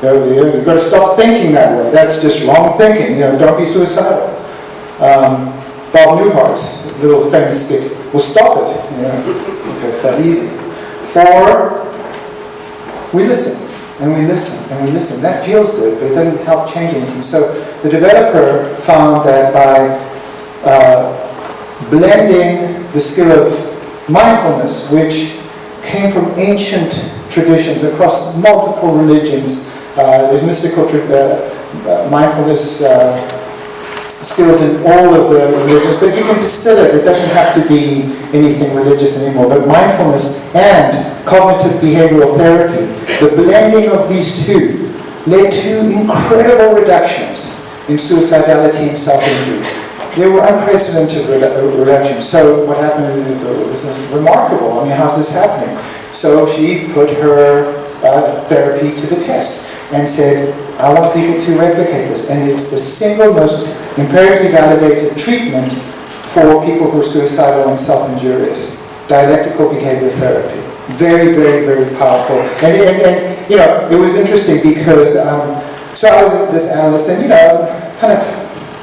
You've got to stop thinking that way. That's just wrong thinking. Don't be suicidal. Bob Newhart's little famous skit, well, stop it. Okay, it's that easy. Or we listen, and we listen, and we listen. That feels good, but it doesn't help change anything. So the developer found that by blending the skill of mindfulness, which came from ancient traditions across multiple religions. There's mystical mindfulness skills in all of the religions, but you can distill it. It doesn't have to be anything religious anymore. But mindfulness and cognitive behavioral therapy, the blending of these two led to incredible reductions in suicidality and self-injury. They were unprecedented reductions. So what happened is, this is remarkable. I mean, how's this happening? So she put her therapy to the test and said, I want people to replicate this. And it's the single most empirically validated treatment for people who are suicidal and self-injurious. Dialectical behavior therapy. Very, very, very powerful. And it was interesting because, so I was this analyst and, kind of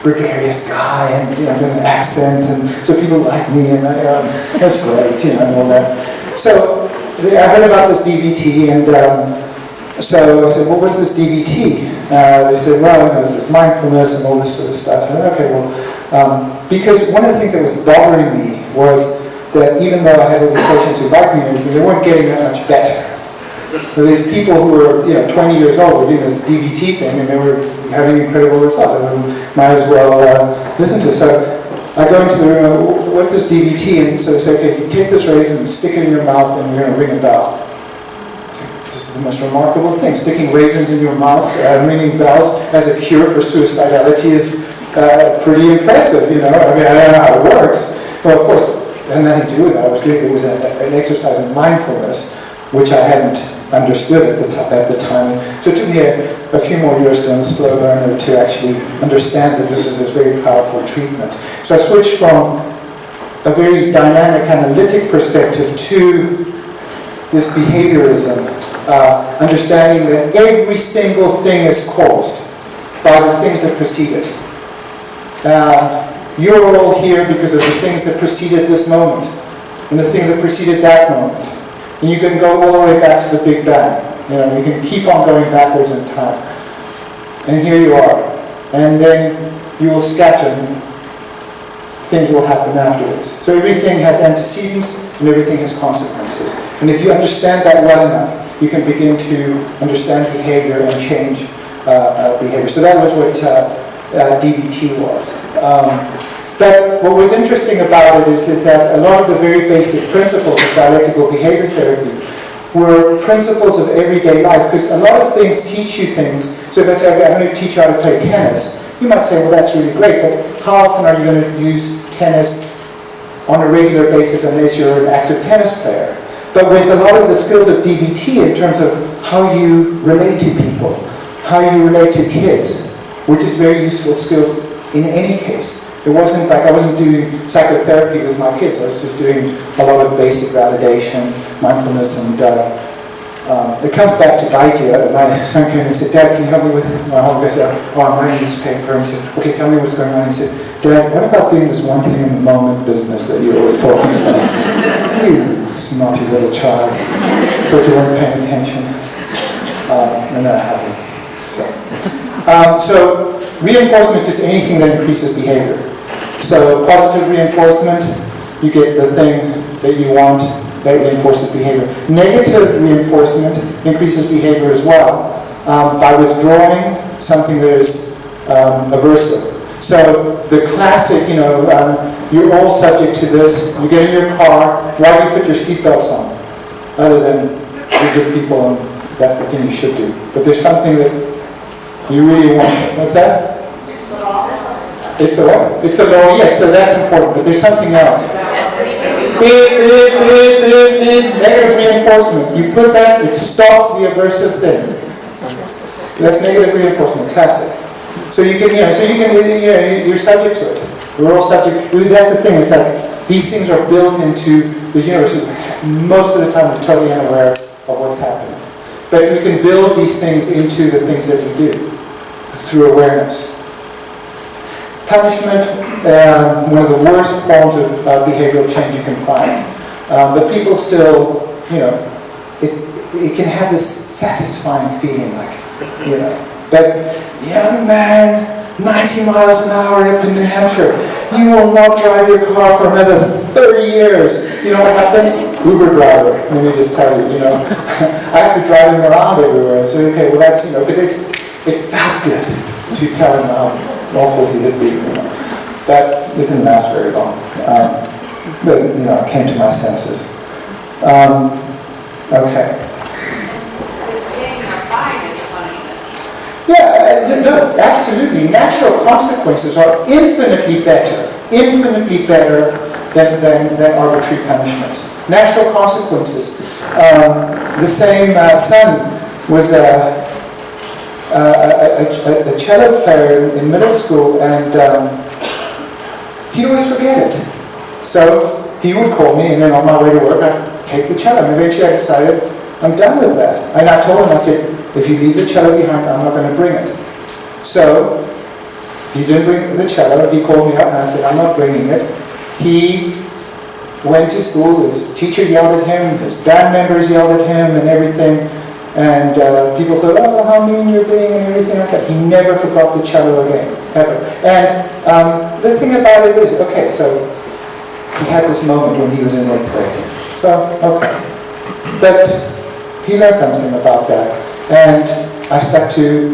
gregarious guy and, got an accent, and so people like me, and that's great, and all that. So I heard about this DBT, and so I said, well, what's this DBT? They said, well, it's this mindfulness and all this sort of stuff. And okay, well, because one of the things that was bothering me was that even though I had all these patients who liked me and everything, they weren't getting that much better. So these people who were, 20 years old were doing this DBT thing, and they were having incredible results. I might as well listen to it. So I go into the room, what's this DBT? And so they say, okay, you take this raisin and stick it in your mouth, and we're going to ring a bell. This is the most remarkable thing. Sticking raisins in your mouth, ringing bells as a cure for suicidality is pretty impressive, I mean, I don't know how it works. Well, of course, it had nothing to do with that. It was an exercise in mindfulness, which I hadn't understood at the time. So it took me a few more years to, I'm a slow learner, to actually understand that this is this very powerful treatment. So I switched from a very dynamic, analytic perspective to this behaviorism, understanding that every single thing is caused by the things that precede it. You're all here because of the things that preceded this moment, and the thing that preceded that moment. And you can go all the way back to the Big Bang. You can keep on going backwards in time. And here you are. And then you will scatter, and things will happen afterwards. So everything has antecedents, and everything has consequences. And if you understand that well enough, you can begin to understand behavior and change behavior. So that was what DBT was. But what was interesting about it is that a lot of the very basic principles of dialectical behavior therapy were principles of everyday life, because a lot of things teach you things. So if I say, okay, I'm going to teach you how to play tennis, you might say, well, that's really great, but how often are you going to use tennis on a regular basis unless you're an active tennis player? But with a lot of the skills of DBT in terms of how you relate to people, how you relate to kids, which is very useful skills in any case, It wasn't like I wasn't doing psychotherapy with my kids. I was just doing a lot of basic validation, mindfulness, and it comes back to bite you. My son came and said, "Dad, can you help me with my homework?" I said, "Oh, I'm writing this paper." And he said, "Okay, tell me what's going on." He said, "Dad, what about doing this one thing in the moment business that you're always talking about?" I said, "You snotty little child. Thought you weren't paying attention." And then I had him. So reinforcement is just anything that increases behavior. So positive reinforcement, you get the thing that you want that reinforces behavior. Negative reinforcement increases behavior as well by withdrawing something that is aversive. So the classic, you're all subject to this. You get in your car, why do you put your seatbelts on? Other than you're good people and that's the thing you should do. But there's something that you really want. What's that? It's the what? It's the law, yes, so that's important, but there's something else. Negative reinforcement. You put that, it stops the aversive thing. That's negative reinforcement, classic. So you can, you're subject to it. We're all subject. That's the thing, it's like these things are built into the universe. Most of the time we're totally unaware of what's happening. But we can build these things into the things that we do through awareness. Punishment, one of the worst forms of behavioral change you can find. But people still, it can have this satisfying feeling, But young man, 90 miles an hour up in New Hampshire, you will not drive your car for another 30 years. You know what happens? Uber driver, let me just tell you, I have to drive him around everywhere. So, okay, well that's, but it felt good to tell him how awful he had been, But it didn't last very long. But, I came to my senses. Okay. Yeah, no, absolutely. Natural consequences are infinitely better than arbitrary punishments. Natural consequences. The same son was a cello player in middle school, and he'd always forget it. So he would call me, and then on my way to work, I'd take the cello. And eventually I decided, I'm done with that. And I told him, I said, if you leave the cello behind, I'm not going to bring it. So he didn't bring the cello. He called me up, and I said, I'm not bringing it. He went to school. His teacher yelled at him. His band members yelled at him and everything. And people thought, oh, how mean you're being and everything like that. He never forgot the cello again, ever. And the thing about it is, okay, so he had this moment when he was in 8th grade. So, okay. But he learned something about that. And I stuck to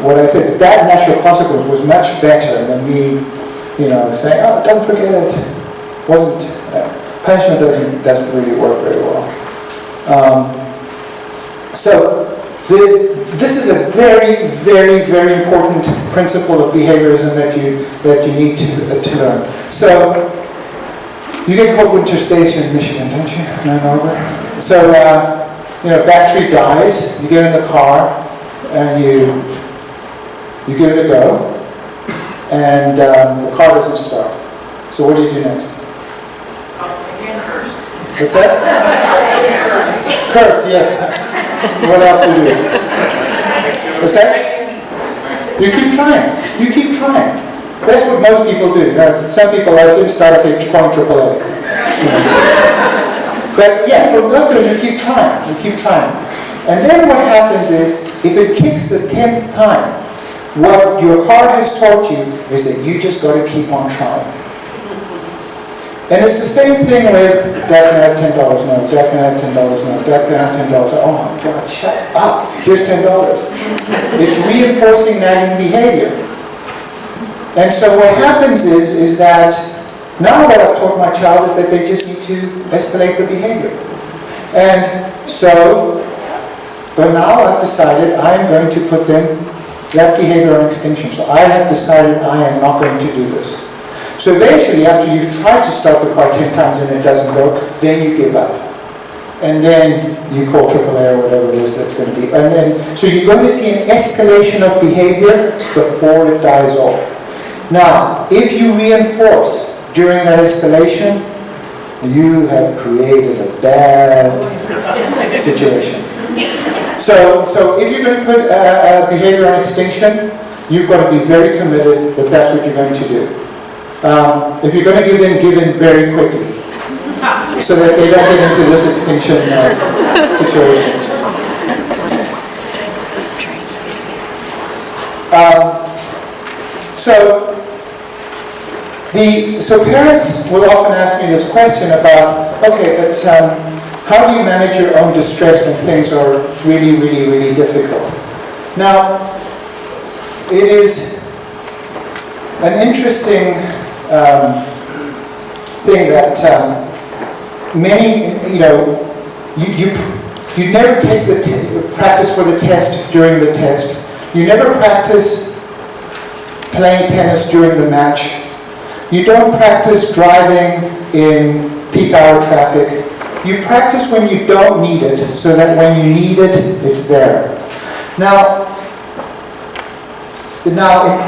what I said. That natural consequence was much better than me, saying, oh, don't forget it. Punishment doesn't really work very well. So this is a very, very, very important principle of behaviorism that you need to learn. So you get called winter stays here in Michigan, don't you? No. So battery dies. You get in the car and you give it a go, and the car doesn't start. So what do you do next? Curse. What's that? Curse, yes. What else do you do? What's that? You keep trying. That's what most people do. Some people didn't start calling AAA. But yeah, for most of us, you keep trying. And then what happens is, if it kicks the 10th time, what your car has taught you is that you just got to keep on trying. And it's the same thing with, Dad, can I have $10? No. Dad, can I have $10? No. Dad, can I have $10? Oh my God, shut up. Here's $10. It's reinforcing nagging behavior. And so what happens is that now what I've taught my child is that they just need to escalate the behavior. And so, but now I've decided I'm going to put that behavior on extinction. So I have decided I am not going to do this. So eventually, after you've tried to start the car 10 times and it doesn't go, then you give up. And then you call AAA or whatever it is that's going to be. And then, so you're going to see an escalation of behavior before it dies off. Now, if you reinforce during that escalation, you have created a bad situation. So if you're going to put a behavior on extinction, you've got to be very committed that that's what you're going to do. If you're going to give in very quickly, so that they don't get into this extinction situation. So parents will often ask me this question about, okay, but how do you manage your own distress when things are really, really, really difficult? Now, it is an interesting thing that many, you never take the practice for the test during the test. You never practice playing tennis during the match. You don't practice driving in peak hour traffic. You practice when you don't need it, so that when you need it, it's there. Now in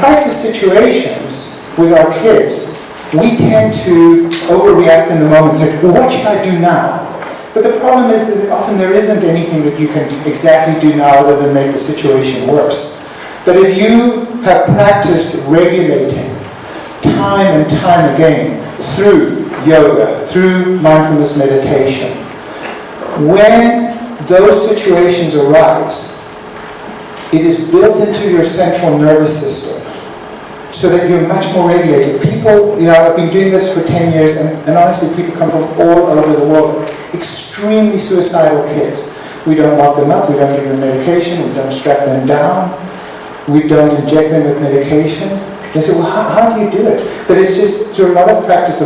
crisis situations with our kids, we tend to overreact in the moment and say, well, what should I do now? But the problem is that often there isn't anything that you can exactly do now other than make the situation worse. But if you have practiced regulating time and time again through yoga, through mindfulness meditation, when those situations arise, it is built into your central nervous system so that you're much more regulated. People, I've been doing this for 10 years, and honestly, people come from all over the world, extremely suicidal kids. We don't lock them up, we don't give them medication, we don't strap them down, we don't inject them with medication. They say, well, how do you do it? But it's just through a lot of practice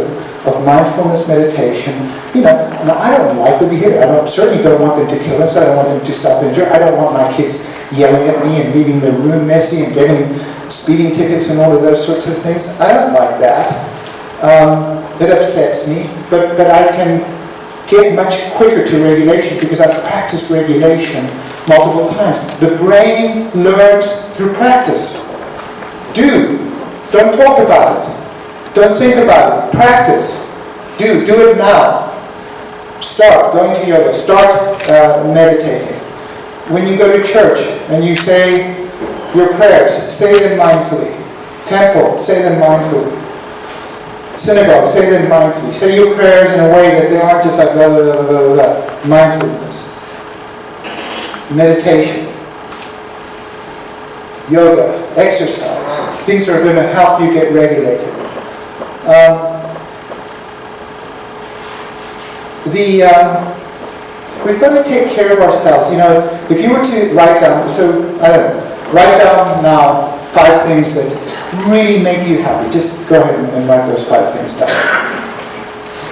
of mindfulness meditation. Now I don't like the behavior. I certainly don't want them to kill themselves. I don't want them to self-injure. I don't want my kids yelling at me and leaving the room messy and getting speeding tickets and all of those sorts of things. I don't like that. It upsets me. But I can get much quicker to regulation because I've practiced regulation multiple times. The brain learns through practice. Don't talk about it. Don't think about it. Practice. Do it now. Start going to yoga. Start meditating. When you go to church and you say your prayers, say them mindfully. Temple, say them mindfully. Synagogue, say them mindfully. Say your prayers in a way that they aren't just like blah, blah, blah, blah, blah. Mindfulness. Meditation. Yoga. Exercise. Things that are going to help you get regulated. We've got to take care of ourselves. If you were to write down, write down now 5 things that really make you happy. Just go ahead and write those 5 things down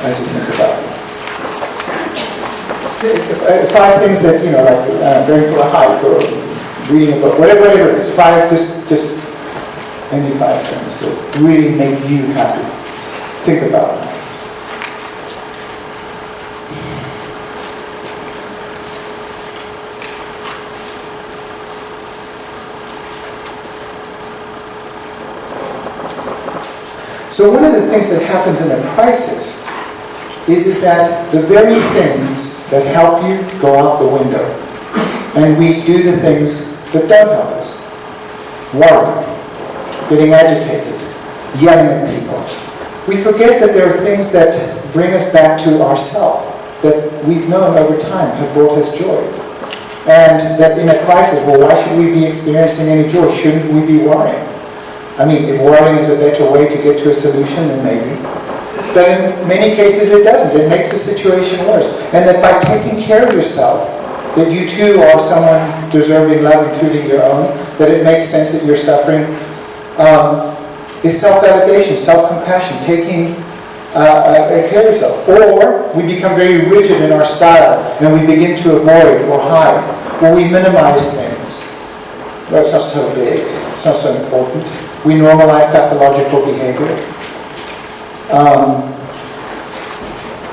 as you think about it. 5 things that, like going for a hike or reading a book, whatever it is. 5, just any 5 things that really make you happy. Think about it. So one of the things that happens in a crisis is that the very things that help you go out the window. And we do the things that don't help us. Worry, getting agitated, yelling at people. We forget that there are things that bring us back to ourself, that we've known over time have brought us joy. And that in a crisis, well, why should we be experiencing any joy? Shouldn't we be worrying? I mean, if worrying is a better way to get to a solution, then maybe. But in many cases it doesn't. It makes the situation worse. And that by taking care of yourself, that you too are someone deserving love, including your own, that it makes sense that you're suffering, is self-validation, self-compassion, taking care of yourself. Or we become very rigid in our style and we begin to avoid or hide, or we minimize things. Well, it's not so big, it's not so important. We normalize pathological behavior.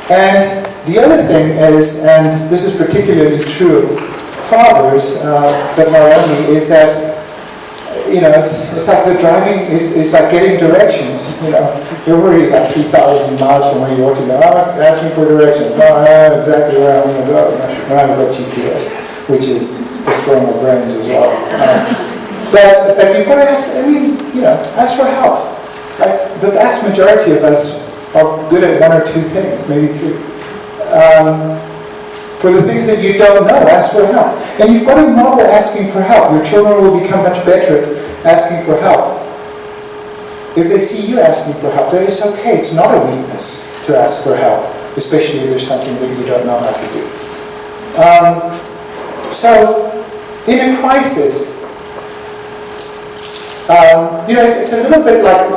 And the other thing is, and this is particularly true of fathers, but not only, is that it's like the driving is like getting directions. You're already like 3,000 miles from where you ought to go. Oh, ask me for directions. Oh, I know exactly where I'm going to go. When I haven't got GPS, which is destroying our brains as well. But you've got to ask. Ask for help. Like the vast majority of us are good at one or two things, maybe three. For the things that you don't know, ask for help. And you've got to model asking for help. Your children will become much better at asking for help. If they see you asking for help, then it's okay. It's not a weakness to ask for help, especially if there's something that you don't know how to do. So, in a crisis, it's a little bit like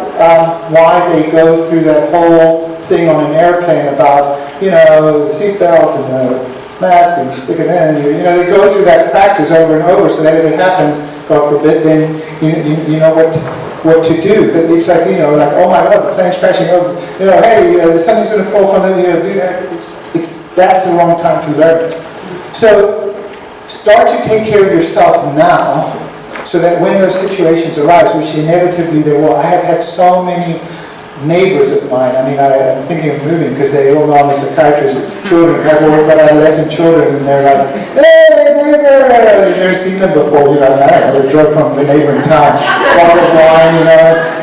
why they go through that whole thing on an airplane about, the seatbelt and the mask and you stick it in. They go through that practice over and over so that if it happens, God forbid, then you know what to do. But it's like, like, oh my God, the plane's crashing over. Hey, something's going to fall from the, do that. That's the wrong time to learn it. So start to take care of yourself now, so that when those situations arise, which inevitably they will. I have had so many neighbors of mine. I'm thinking of moving because they all know I'm a psychiatrist. Children have all got adolescent children, and they're like, "Hey, neighbor!" I've never seen them before. I don't know. They drove from the neighboring town, bottle of wine.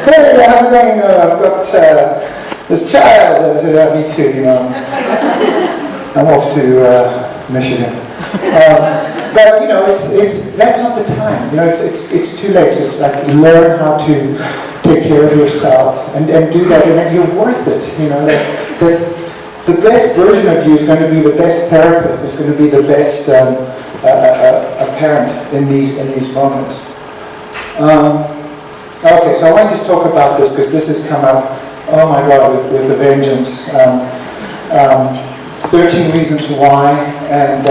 Hey, how's it going? I've got this child. I said, "Yeah, me too." I'm off to Michigan. But that's not the time. It's too late. So it's like learn how to take care of yourself and do that, and then you're worth it. That the best version of you is going to be the best therapist. Is going to be the best a parent in these moments. Okay, so I want to just talk about this because this has come up. Oh my God, with a vengeance. 13 reasons why, and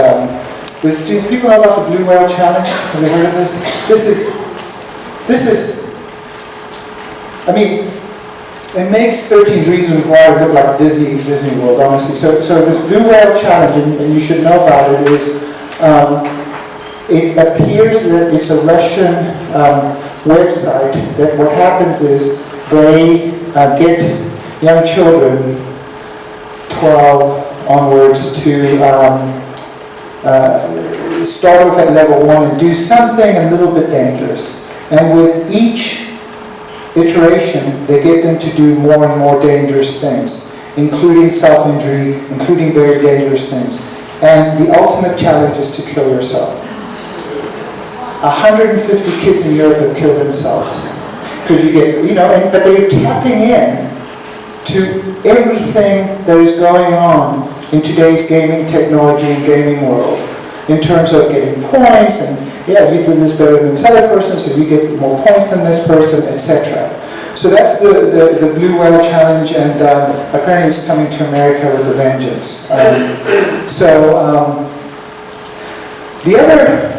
do people know about the Blue Whale Challenge? Have they heard of this? This is. It makes 13 reasons why look like Disney World, honestly. So this Blue Whale Challenge, and you should know about it, is it appears that it's a Russian website that what happens is they get young children, 12 onwards, to start off at level 1 and do something a little bit dangerous. And with each iteration, they get them to do more and more dangerous things, including self-injury, including very dangerous things. And the ultimate challenge is to kill yourself. 150 kids in Europe have killed themselves. Because you get, but they're tapping in to everything that is going on in today's gaming technology and gaming world, in terms of getting points and you did this better than this other person, so you get more points than this person, etc. So that's the Blue Whale Challenge, and apparently it's coming to America with a vengeance. The other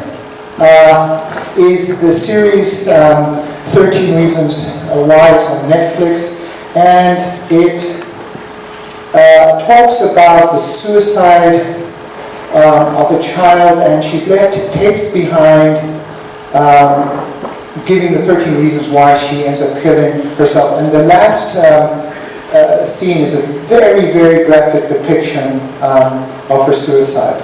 is the series 13 Reasons Why. It's on Netflix, and it talks about the suicide of a child, and she's left tapes behind giving the 13 reasons why she ends up killing herself. And the last scene is a very, very graphic depiction of her suicide.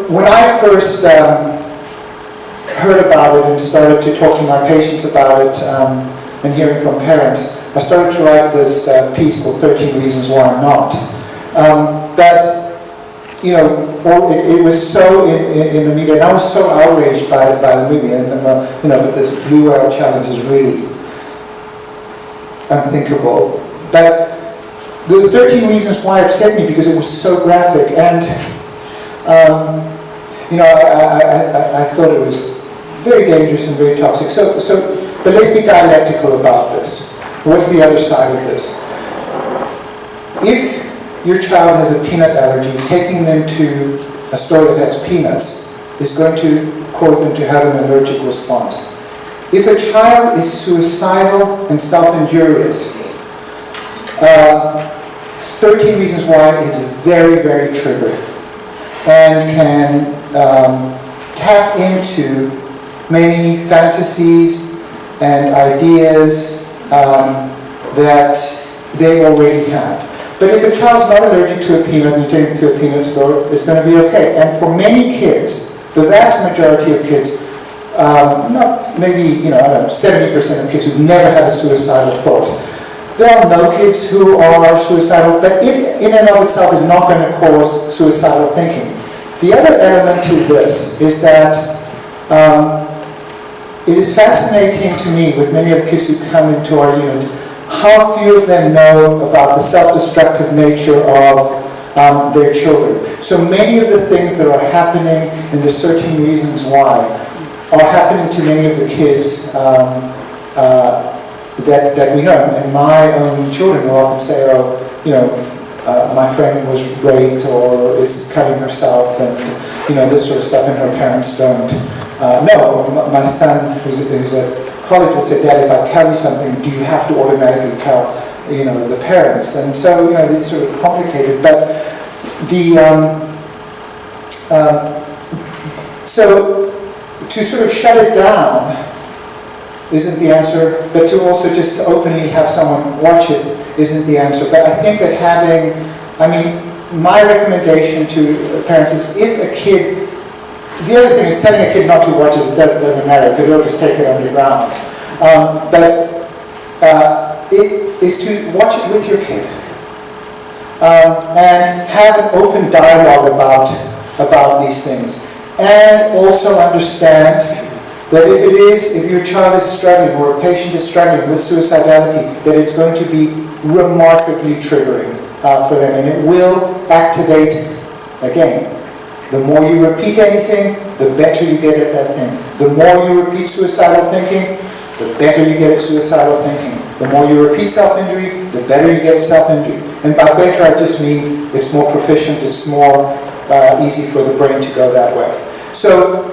When I first heard about it and started to talk to my patients about it and hearing from parents, I started to write this piece called 13 Reasons Why I'm Not. It was so in the media, and I was so outraged by the movie, but this Blue Whale Challenge is really unthinkable. But the 13 Reasons Why upset me because it was so graphic, and I thought it was very dangerous and very toxic. But let's be dialectical about this. What's the other side of this? If your child has a peanut allergy, taking them to a store that has peanuts is going to cause them to have an allergic response. If a child is suicidal and self-injurious, 13 Reasons Why is very, very triggering and can tap into many fantasies and ideas that they already have. But if a child's not allergic to a peanut and you take it to a peanut store, it's going to be okay. And for many kids, the vast majority of kids, not maybe, I don't know, 70% of kids who've never had a suicidal thought. There are no kids who are suicidal, but it in and of itself is not going to cause suicidal thinking. The other element to this is that it is fascinating to me with many of the kids who come into our unit how few of them know about the self-destructive nature of their children. So many of the things that are happening and the 13 reasons why are happening to many of the kids that we know. And my own children will often say, my friend was raped or is cutting herself and this sort of stuff, and her parents don't. No, my son who's at college will say, Dad, if I tell you something, do you have to automatically tell the parents? And so it's sort of complicated, but so to sort of shut it down isn't the answer, but to also just openly have someone watch it isn't the answer. But I think that my recommendation to parents is if a kid, the other thing is telling a kid not to watch it doesn't matter because they'll just take it underground. It is to watch it with your kid and have an open dialogue about these things. And also understand that if your child is struggling or a patient is struggling with suicidality, that it's going to be remarkably triggering for them, and it will activate, again, the more you repeat anything, the better you get at that thing. The more you repeat suicidal thinking, the better you get at suicidal thinking. The more you repeat self-injury, the better you get at self-injury. And by better, I just mean it's more proficient, it's more easy for the brain to go that way. So,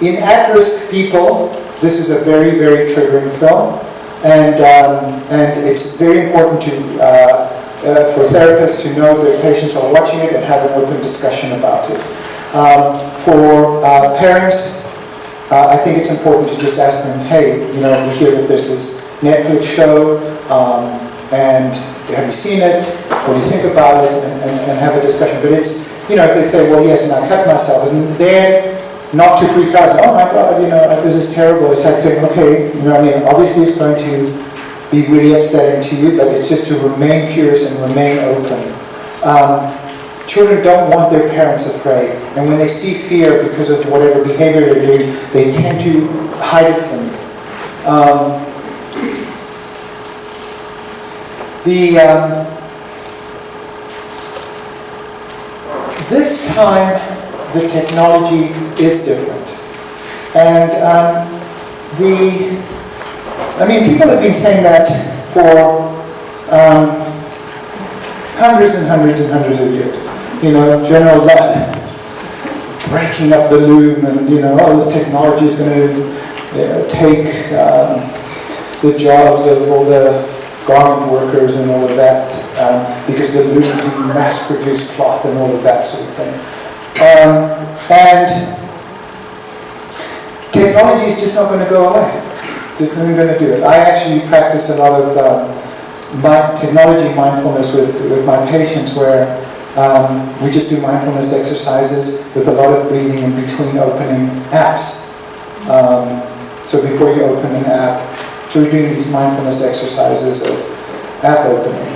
in at-risk people, this is a very, very triggering film, and it's very important for therapists to know that patients are watching it and have an open discussion about it. For parents, I think it's important to just ask them, hey, we hear that there's this Netflix show, and have you seen it? What do you think about it? And have a discussion. But it's, if they say, well, yes, and I cut myself, and then not to freak out, oh my God, this is terrible. It's like saying, okay, obviously it's going to be really upsetting to you, but it's just to remain curious and remain open. Children don't want their parents afraid, and when they see fear because of whatever behavior they're doing, they tend to hide it from you. This time, the technology is different. And people have been saying that for hundreds and hundreds and hundreds of years. General Lead, breaking up the loom, and this technology is going to take the jobs of all the garment workers and all of that, because the loom can mass produce cloth and all of that sort of thing. And technology is just not going to go away. Just isn't going to do it. I actually practice a lot of technology mindfulness with my patients, where we just do mindfulness exercises with a lot of breathing in between opening apps. So before you open an app, so we're doing these mindfulness exercises of app opening.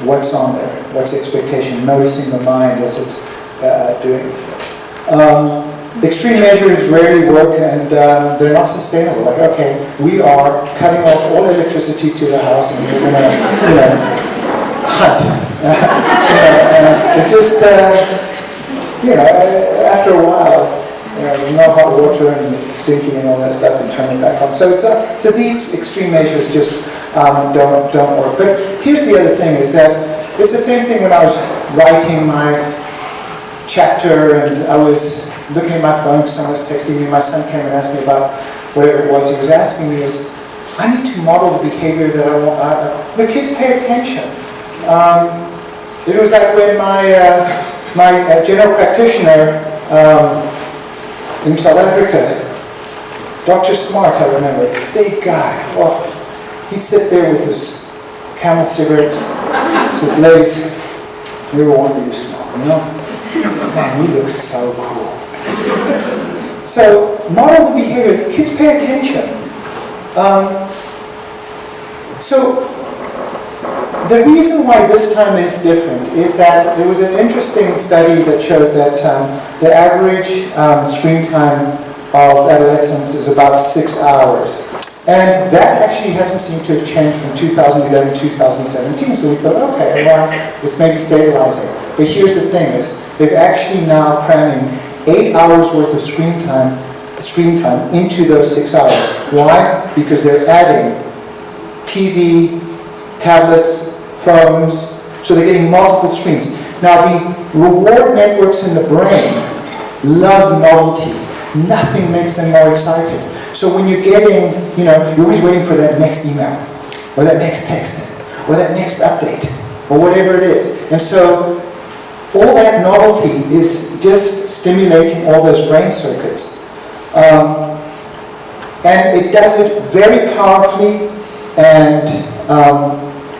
What's on there? What's the expectation? Noticing the mind as it's doing. Extreme measures rarely work, and they're not sustainable. Like, okay, we are cutting off all electricity to the house, and we're going to, hunt. It just, after a while, there's no hot water and it's stinky and all that stuff, and turn it back on. So so these extreme measures just don't work. But here's the other thing: is that it's the same thing when I was writing my chapter and I was looking at my phone, someone was texting me, my son came and asked me about whatever it was he was asking me, is I need to model the behavior that I want. The kids pay attention. It was like when my general practitioner in South Africa, Dr. Smart, I remember, big guy. Oh, he'd sit there with his Camel cigarettes. Said, Blaise, never wanted you to smoke, you know? I said, man, you look so cool. So, model the behavior. Kids pay attention. So, the reason why this time is different is that there was an interesting study that showed that the average screen time of adolescents is about 6 hours. And that actually hasn't seemed to have changed from 2011 to 2017. So we thought, okay, well, it's maybe stabilizing. But here's the thing is, they're actually now cramming 8 hours worth of screen time into those 6 hours. Why? Because they're adding TV, tablets, phones, so they're getting multiple screens. Now the reward networks in the brain love novelty. Nothing makes them more excited. So when you're getting, you're always waiting for that next email, or that next text, or that next update, or whatever it is. And so all that novelty is just stimulating all those brain circuits. And it does it very powerfully and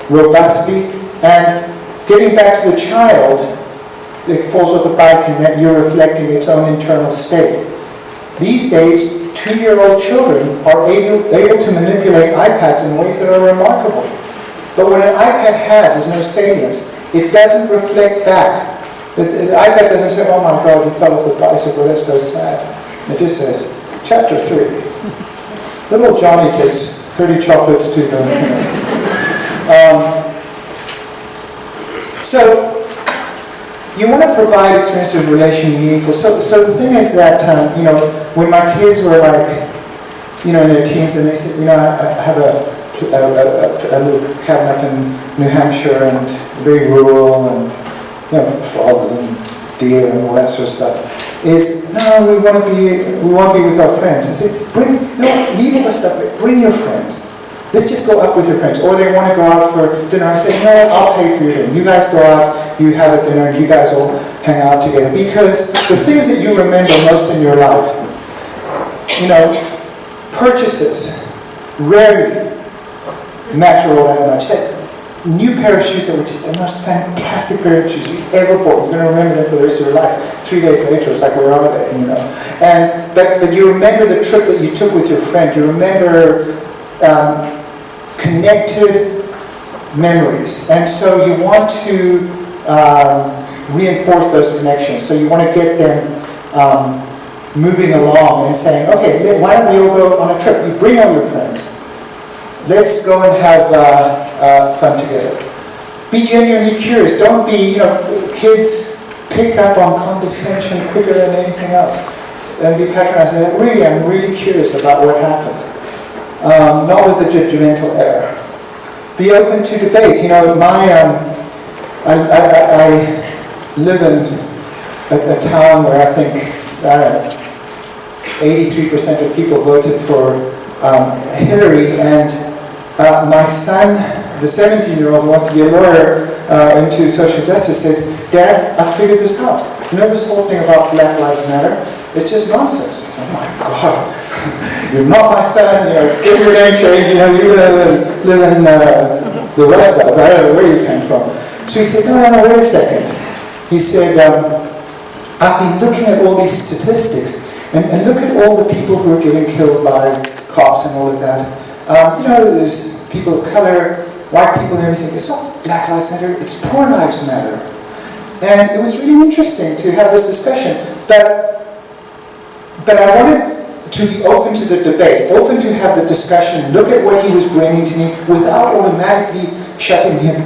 robustly. And getting back to the child that falls off the bike and that you're reflecting its own internal state. These days, 2-year-old children are able to manipulate iPads in ways that are remarkable. But what an iPad has is no salience. It doesn't reflect back. The iPad doesn't say, oh my God, you fell off the bicycle, that's so sad. It just says, chapter 3. Little Johnny takes 30 chocolates to the, So, you want to provide experiences of relation meaningful. So the thing is that, when my kids were like, in their teens, and they said, I have a little cabin up in New Hampshire and very rural and, frogs and deer and all that sort of stuff. We want to be with our friends. I said, leave all the stuff, bring your friends. Let's just go up with your friends. Or they want to go out for dinner. I say, no, I'll pay for your dinner. You guys go out, you have a dinner, and you guys all hang out together. Because the things that you remember most in your life, purchases rarely matter all that much. That new pair of shoes that were just the most fantastic pair of shoes you've ever bought. You're going to remember them for the rest of your life. 3 days later, it's like, where are they? But you remember the trip that you took with your friend. You remember connected memories, and so you want to reinforce those connections. So you want to get them moving along and saying, okay, why don't we all go on a trip? You bring all your friends. Let's go and have fun together. Be genuinely curious. Don't be, kids pick up on condescension quicker than anything else. And be patronizing. I'm really curious about what happened. Not with a judgmental error. Be open to debate. I live in a town where I think 83% of people voted for Hillary, and my son, the 17-year-old who wants to be a lawyer into social justice, says, Dad, I figured this out. This whole thing about Black Lives Matter, it's just nonsense. I said, oh my God, you're not my son, get your name changed, you're going to live in the West Belt. I don't know where you came from. So he said, no, wait a second. He said, I've been looking at all these statistics, and look at all the people who are getting killed by cops and all of that. There's people of color, white people and everything. It's not Black Lives Matter, it's Poor Lives Matter. And it was really interesting to have this discussion. But I wanted to be open to the debate, open to have the discussion, look at what he was bringing to me without automatically shutting him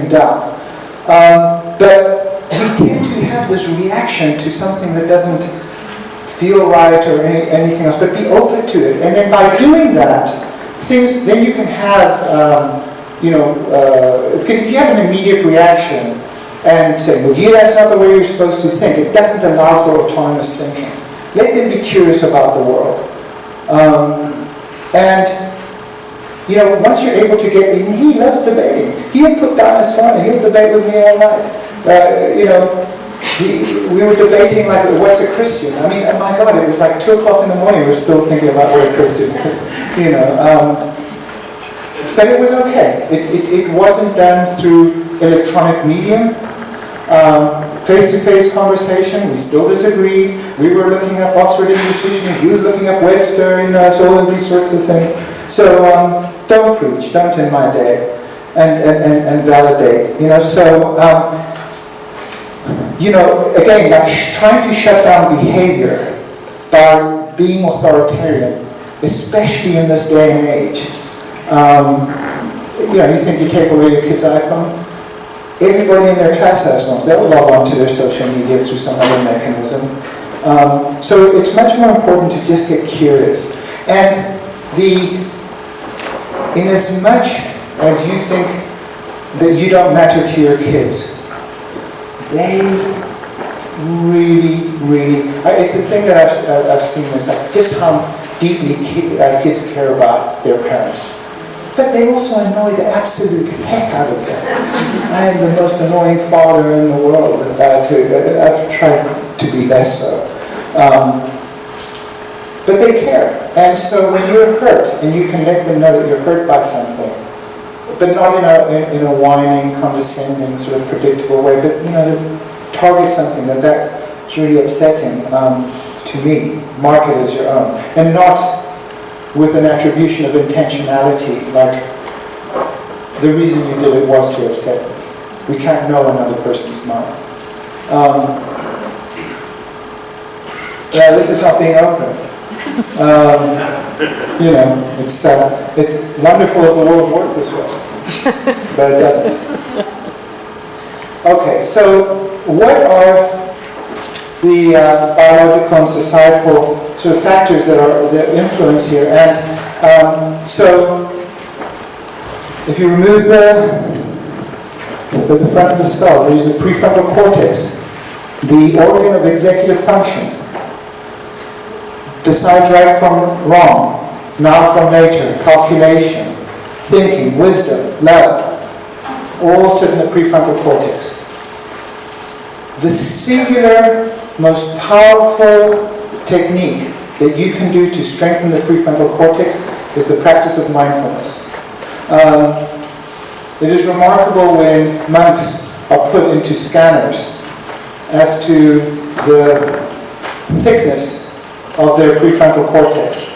down. But we tend to have this reaction to something that doesn't feel right or anything else, but be open to it. And then by doing that, then you can have, because if you have an immediate reaction and say, well, that's not the way you're supposed to think, it doesn't allow for autonomous thinking. Let them be curious about the world. Once you're able to get in, he loves debating. He'll put down his phone and he'll debate with me all night. We were debating, like, what's a Christian? I mean, oh my God, it was like 2 o'clock in the morning, we were still thinking about what a Christian is, you know. But it was okay. It wasn't done through electronic medium. Face-to-face conversation, we still disagreed. We were looking up Oxford English Dictionary, he was looking up Webster, you know, so all of these sorts of things. So don't preach, don't in my day, and validate, you know. So, you know, again, like trying to shut down behavior by being authoritarian, especially in this day and age. You know, you think you take away your kid's iPhone? Everybody in their class has one. They'll log on to their social media through some other mechanism. So it's much more important to just get curious. And in as much as you think that you don't matter to your kids, they really, really, it's the thing that I've seen is like just how deeply kids care about their parents. But they also annoy the absolute heck out of them. I am the most annoying father in the world. I've tried to be less so. But they care. And so when you're hurt, and you can let them know that you're hurt by something, but not in a whining, condescending, sort of predictable way, but you know, target something that's really upsetting to me, mark it as your own. And not with an attribution of intentionality, like the reason you did it was to upset me. We can't know another person's mind. Yeah, this is not being open. You know, it's wonderful if the world worked this way, but it doesn't. Okay, so what are the biological and societal sort of factors that influence here? And so, if you remove the front of the skull, there's the prefrontal cortex, the organ of executive function, decides right from wrong, now from later, calculation, thinking, wisdom, love, all sit in the prefrontal cortex. The singular, most powerful technique that you can do to strengthen the prefrontal cortex is the practice of mindfulness. It is remarkable when monks are put into scanners as to the thickness of their prefrontal cortex.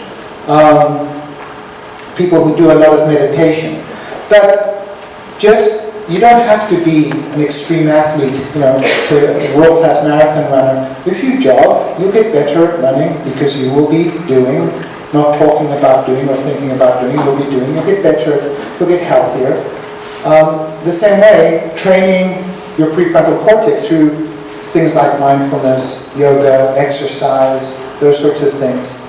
People who do a lot of meditation. But you don't have to be an extreme athlete, you know, to a world-class marathon runner. If you jog, you'll get better at running because you will be doing, not talking about doing or thinking about doing, you'll be doing, you'll get better, you'll get healthier. The same way, training your prefrontal cortex through things like mindfulness, yoga, exercise, those sorts of things.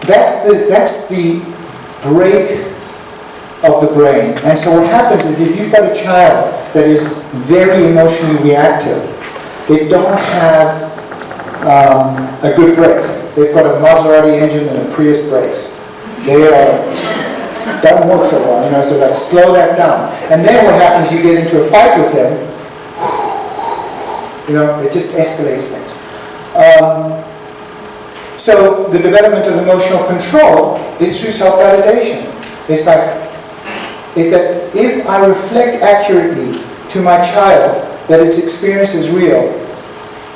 That's the break of the brain. And so what happens is if you've got a child that is very emotionally reactive, they don't have a good brake. They've got a Maserati engine and a Prius brakes. Don't work so well, you know, so like slow that down. And then what happens, you get into a fight with them, you know, it just escalates things. So the development of emotional control is through self-validation. It's that if I reflect accurately to my child that its experience is real,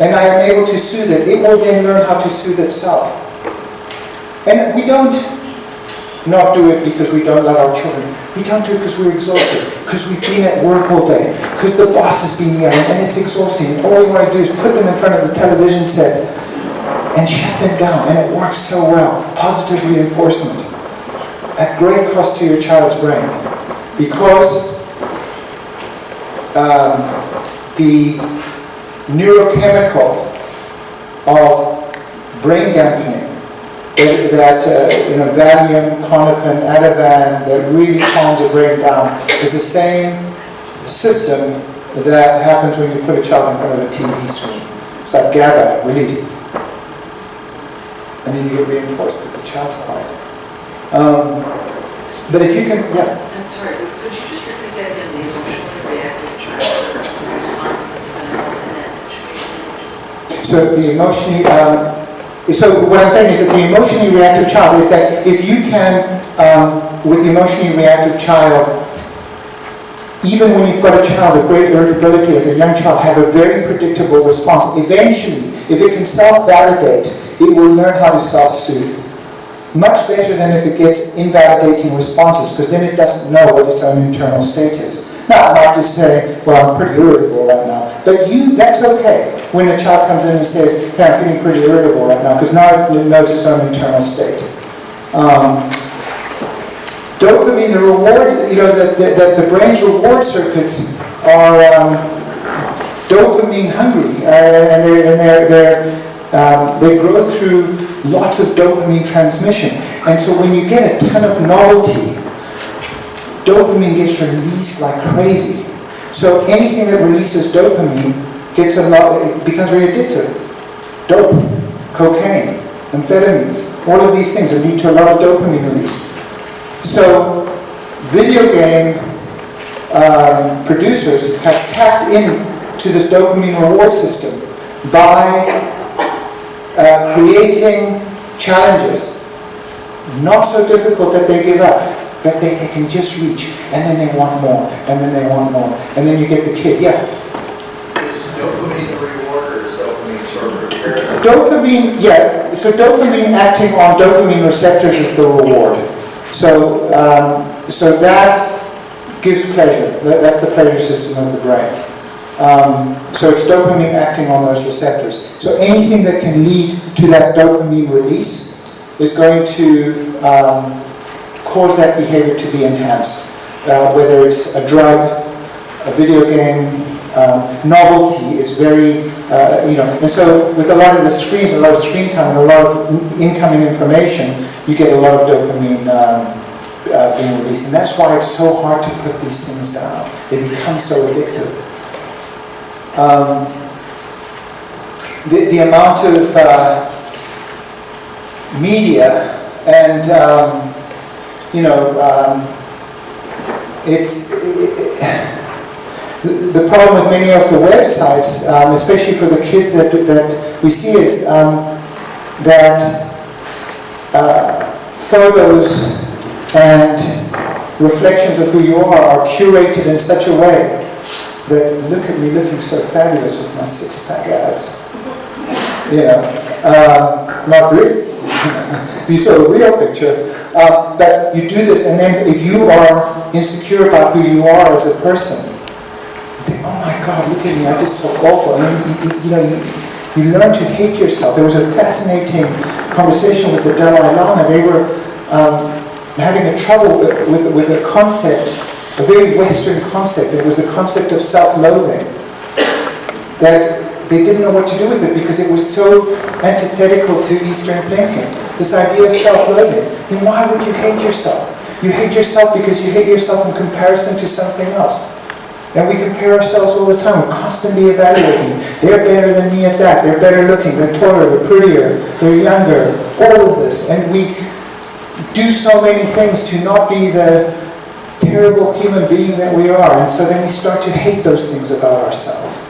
and I am able to soothe it, it will then learn how to soothe itself. And we don't not do it because we don't love our children. We don't do it because we're exhausted, because we've been at work all day, because the boss has been yelling, and it's exhausting. And all we want to do is put them in front of the television set and shut them down, and it works so well. Positive reinforcement at great cost to your child's brain. Because the neurochemical of brain dampening, that Valium, Klonopin, Ativan, that really calms the brain down, is the same system that happens when you put a child in front of a TV screen. It's like GABA released. And then you get reinforced because the child's quiet. But if you can, yeah. I'm sorry, could you just repeat that again, the emotionally reactive child, the response that's going to happen? So the emotionally, so what I'm saying is that the emotionally reactive child is that if you can, with the emotionally reactive child, even when you've got a child of great irritability as a young child, have a very predictable response. Eventually, if it can self-validate, it will learn how to self-soothe. Much better than if it gets invalidating responses, because then it doesn't know what its own internal state is. Now, it might just say, well, I'm pretty irritable right now. But that's okay when a child comes in and says, hey, I'm feeling pretty irritable right now, because now it knows its own internal state. Dopamine, the reward, the brain's reward circuits are dopamine hungry, and they grow through lots of dopamine transmission. And so when you get a ton of novelty, dopamine gets released like crazy. So anything that releases dopamine it becomes very addictive. Dope, cocaine, amphetamines, all of these things that lead to a lot of dopamine release. So video game producers have tapped into this dopamine reward system by creating challenges, not so difficult that they give up, but they can just reach, and then they want more, and then they want more, and then you get the kid, yeah. Is dopamine the reward, or is dopamine sort of reparative? Dopamine, yeah, so dopamine acting on dopamine receptors is the reward. So that gives pleasure. That's the pleasure system of the brain. So it's dopamine acting on those receptors. So anything that can lead to that dopamine release is going to cause that behavior to be enhanced. Whether it's a drug, a video game, novelty is very, and so with a lot of the screens, a lot of screen time, and a lot of incoming information, you get a lot of dopamine being released. And that's why it's so hard to put these things down. They become so addictive. The amount of media and, the problem with many of the websites, especially for the kids that we see, is that photos and reflections of who you are curated in such a way that look at me looking so fabulous with my six-pack abs. Not really. You saw a real picture. But you do this, and then if you are insecure about who you are as a person, you think, oh my God, look at me, I just so awful. And then you learn to hate yourself. There was a fascinating conversation with the Dalai Lama. They were having a trouble with a concept, a very Western concept. It was the concept of self-loathing. That they didn't know what to do with it because it was so antithetical to Eastern thinking. This idea of self-loathing. I mean, why would you hate yourself? You hate yourself because you hate yourself in comparison to something else. And we compare ourselves all the time. We're constantly evaluating. They're better than me at that. They're better looking. They're taller. They're prettier. They're younger. All of this. And we do so many things to not be the terrible human being that we are. And so then we start to hate those things about ourselves.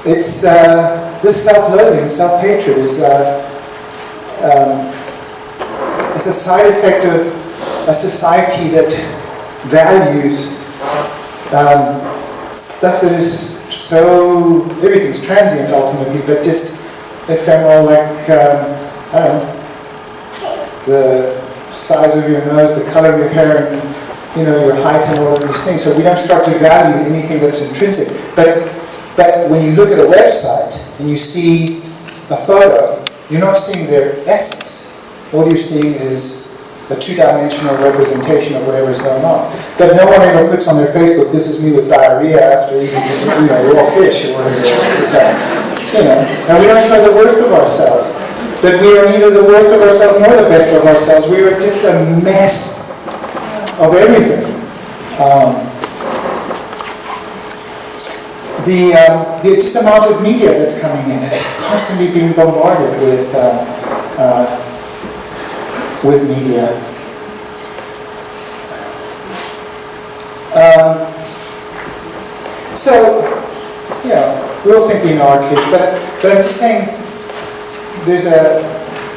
It's this self-loathing, self-hatred is a side effect of a society that values stuff that is so, everything's transient ultimately, but just ephemeral, like, I don't know, the size of your nose, the color of your hair, and your height and all of these things. So we don't start to value anything that's intrinsic. But when you look at a website and you see a photo, you're not seeing their essence. All you're seeing is a two-dimensional representation of whatever's going on. But no one ever puts on their Facebook, this is me with diarrhea after eating raw fish or whatever. It's just like, and we don't show the worst of ourselves. But we are neither the worst of ourselves nor the best of ourselves. We are just a mess of everything. The just amount of media that's coming in is constantly being bombarded with media. So, We all think we know our kids, but I'm just saying, there's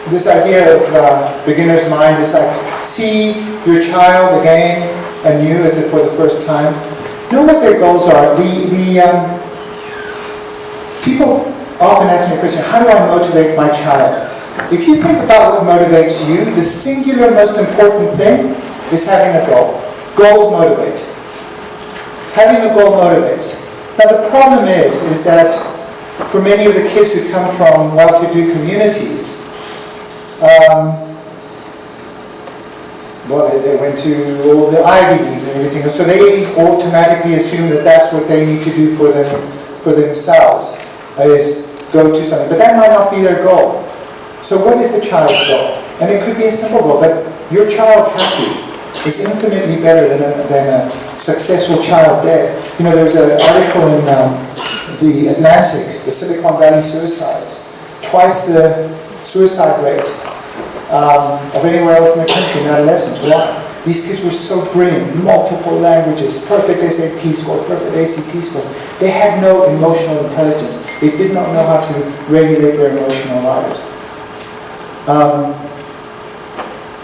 this idea of beginner's mind is like, see your child again, anew, as if for the first time. Know what their goals are. People often ask me a question, how do I motivate my child? If you think about what motivates you, the singular most important thing is having a goal. Goals motivate. Having a goal motivates. Now the problem is that for many of the kids who come from well-to-do communities, well, they went to all the Ivy Leagues and everything, so they automatically assume that that's what they need to do for themselves, is go to something. But that might not be their goal. So what is the child's goal? And it could be a simple goal, but your child happy is infinitely better than a successful child dead. You know, there was an article in the Atlantic, the Silicon Valley suicides, twice the suicide rate of anywhere else in the country in adolescence. Why? These kids were so brilliant, multiple languages, perfect SAT scores, perfect ACT scores. They had no emotional intelligence. They did not know how to regulate their emotional lives.